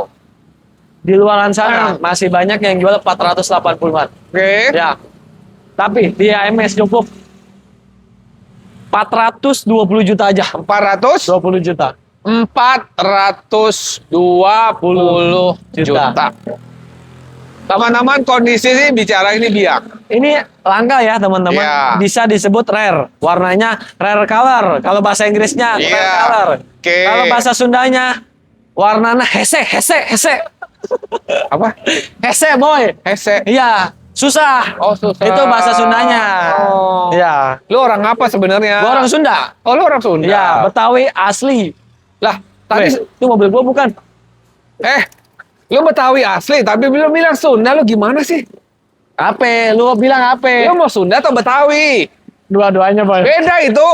Di luaran sana masih banyak yang jual 480-an. Oke. Ya. Tapi di AMS cukup 420 juta aja. 400 20 juta. 420 juta. Teman-teman kondisi ini bicara ini biak. Ini langka ya teman-teman. Ya. Bisa disebut rare. Warnanya rare color. Kalau bahasa Inggrisnya rare Iya. color. Oke. Kalau bahasa Sundanya warnanya hese. Apa? Hese boy. Hese. Iya. Susah. Oh, susah. Itu bahasa Sundanya. Oh. Iya. Lu orang apa sebenarnya? Gua orang Sunda. Oh, lu orang Sunda. Iya, Betawi asli. Lah, tadi Itu mobil gua bukan. lu Betawi asli tapi belum bilang Sunda, lu gimana sih? Apa? Lu bilang apa? Lu mau Sunda atau Betawi? Dua-duanya, boy. Beda itu.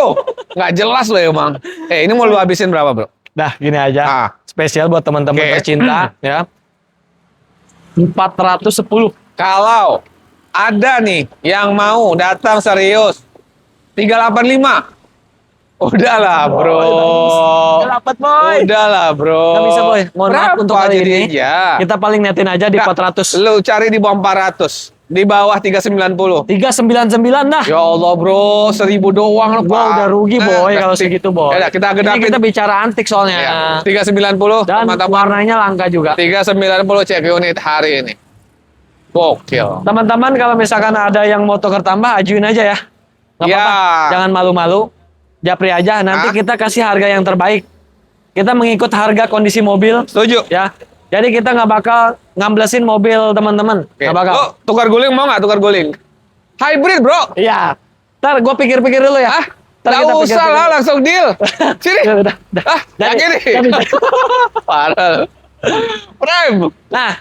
Nggak jelas lo emang. Ini mau lu habisin berapa, bro? Dah, gini aja. Spesial buat teman-teman Oke. tercinta, ya. 410. Kalau ada nih yang mau datang serius 385. Udahlah, bro. Udah dapat, boy. Udahlah, bro. Nggak bisa, boy. Mohon maaf Berapa untuk kali ini. aja? Kita paling netin aja di Nggak, 400. Lu cari di bawah 400. Di bawah 390. 399 dah. Ya Allah, bro. 1000 doang lo, Gua Pak. udah rugi, boy, kalau segitu, boy. Ya, kita Ini gedapin. kita bicara antik soalnya. Ya, 390 Dan teman-teman. warnanya langka juga. 390 cek unit hari ini. Gokil. Teman-teman kalau misalkan ada yang mau tukar tambah, ajuin aja ya. Nggak Ya. apa-apa. Jangan malu-malu. Japri aja. Nanti kita kasih harga yang terbaik. Kita mengikut harga kondisi mobil. Setuju. Ya. Jadi kita nggak bakal ngamblesin mobil teman-teman. Oke. Nggak bakal. Lo tukar guling mau nggak tukar guling? Hybrid, bro. Iya. Ntar gue pikir-pikir dulu ya. Ntar Nggak kita usah pikir-pikir. lah, langsung deal. Sini. Udah. Yang ini. Jadi. Parah. Prime. Nah,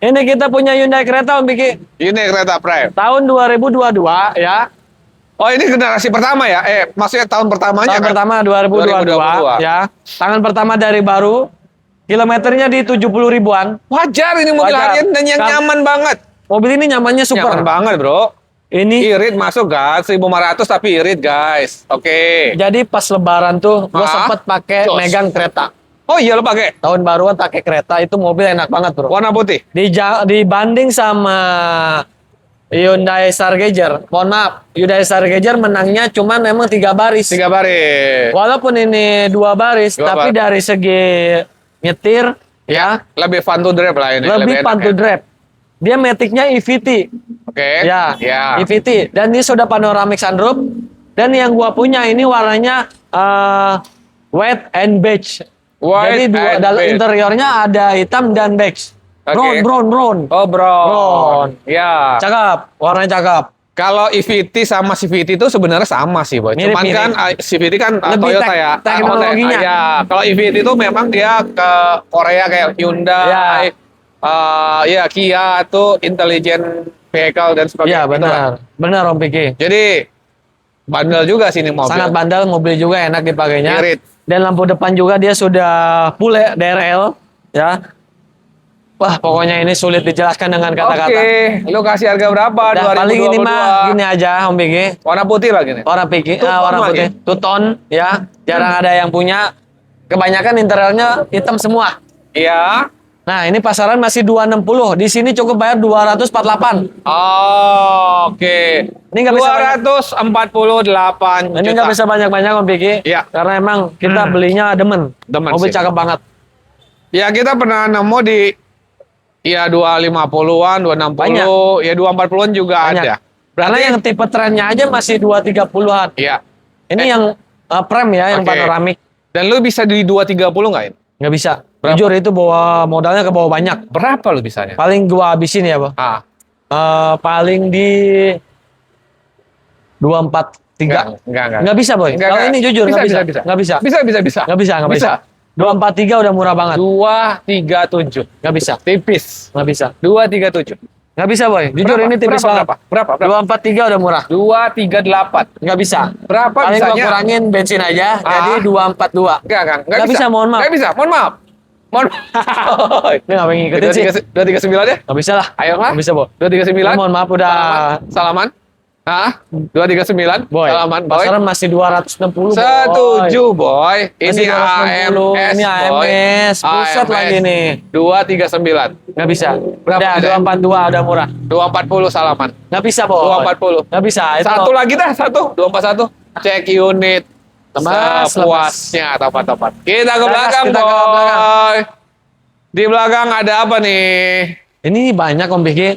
ini kita punya Hyundai Creta Om Biki. Ini kereta Prime. Tahun 2022 ya. Oh, ini generasi pertama ya? Maksudnya tahun pertamanya Tahun kan? pertama 2022 ya. Tangan pertama dari baru. Kilometernya di 70 ribuan. Wajar ini mobil Wajar. harian dan yang nyaman banget. Mobil ini nyamannya super. Nyaman banget, bro. Ini Irit masuk gas, 1.500 tapi irit, guys. Oke. jadi pas lebaran tuh gua Ah, sempet pakai jos. megang kereta. Oh iya, lo pakai Tahun baruan pakai kereta itu mobil enak banget, Bro. warna putih. Dibanding sama Hyundai Stargazer. Mohon maaf, Hyundai Stargazer menangnya cuman emang 3 baris. 3 baris. Walaupun ini 2 baris, Dua tapi baris. dari segi nyetir ya Lebih fun to drive lah ini. lebih enak fun to ya. drive. Dia matic-nya EVT. Oke. Ya, Ya. EVT. Dan ini sudah panoramic sunroof. Dan yang gua punya ini warnanya white and beige. White Jadi and dalam beige. interiornya ada hitam dan beige. Oke. Brown. Oh, bro. Brown. Ya. Cakep, warnanya cakep. Kalau EVT sama CVT itu sebenarnya sama sih, Boy. Cuman Mirip-mirip. kan CVT kan Lebih Toyota ya. teknologinya. Ya, kalau EVT itu memang dia ke Korea kayak Hyundai, ya Kia tuh intelligent vehicle dan Iya sebagainya. gitu lah. benar Om Piki. Jadi bandel juga sih ini mobil. Sangat bandel, mobil juga enak dipakainya. Irit. Dan lampu depan juga dia sudah full DRL, ya. Wah, pokoknya ini sulit dijelaskan dengan kata-kata. Oke, lu kasih harga berapa? Dan paling ini 2022. mah gini aja Om Piki. Warna putih lagi nih. Warna piki, Two tone warna lagi. putih, two tone, ya. Jarang ada yang punya. Kebanyakan interiornya hitam semua. Iya. Nah, ini pasaran masih 260. Di sini cukup bayar 248. Oh, oke. Ini nggak bisa 248 Ini nggak bisa banyak-banyak Om Piki. Iya. Karena emang kita belinya demen. Demen Mobil sih. cakep banget. Ya, kita pernah nemu di ya 250-an, 260, Banyak. ya 240-an juga Banyak. ada. Karena yang tipe trennya aja masih 230-an. Iya. Ini yang prem ya, yang Oke. panoramik. Dan lu bisa di 230 nggak ini? Nggak bisa. Berapa? Jujur itu bawa modalnya ke bawah banyak. Berapa lu bisanya? Paling gua habisin ya, Bang. Ah, Paling di 243. enggak. Nggak bisa, Boy. Enggak, Kalau enggak. ini jujur nggak bisa. Bisa. Nggak bisa. Bisa. Nggak bisa. 243 udah murah banget. 237. Nggak bisa. Tipis. Nggak bisa. 237. Nggak bisa, Boy. Jujur Berapa? ini tipis banget. Berapa? 243 udah murah. 238. Nggak bisa. Berapa Paling gua bisanya? kurangin bensin aja, Ah. jadi 242. Enggak Nggak bisa, mohon maaf. Enggak bisa, mohon maaf. Mohon maaf. Ini nggak pengen ngikutin sih. 239 ya? Nggak bisa lah. Ayo lah. Nggak bisa, Boy. 239. Mohon maaf udah. Salaman. Hah? 239. Boy, Salaman, boy. pasaran masih 260, Boy. Setuju, boy. Masih Ini 260, AMS, ini boy. AMS. Buset lagi nih. 239. Nggak bisa. Berapa Udah, bisa? 242 udah murah. 240 salaman. Nggak bisa, Boy. 240. Nggak bisa. Itu Satu lagi dah, 241. Cek unit. Lemas, Sepuasnya, tepat-tepat. Kita ke Lemas, belakang, kita ke belakang. boy. Di belakang ada apa nih? Ini banyak Om Biki.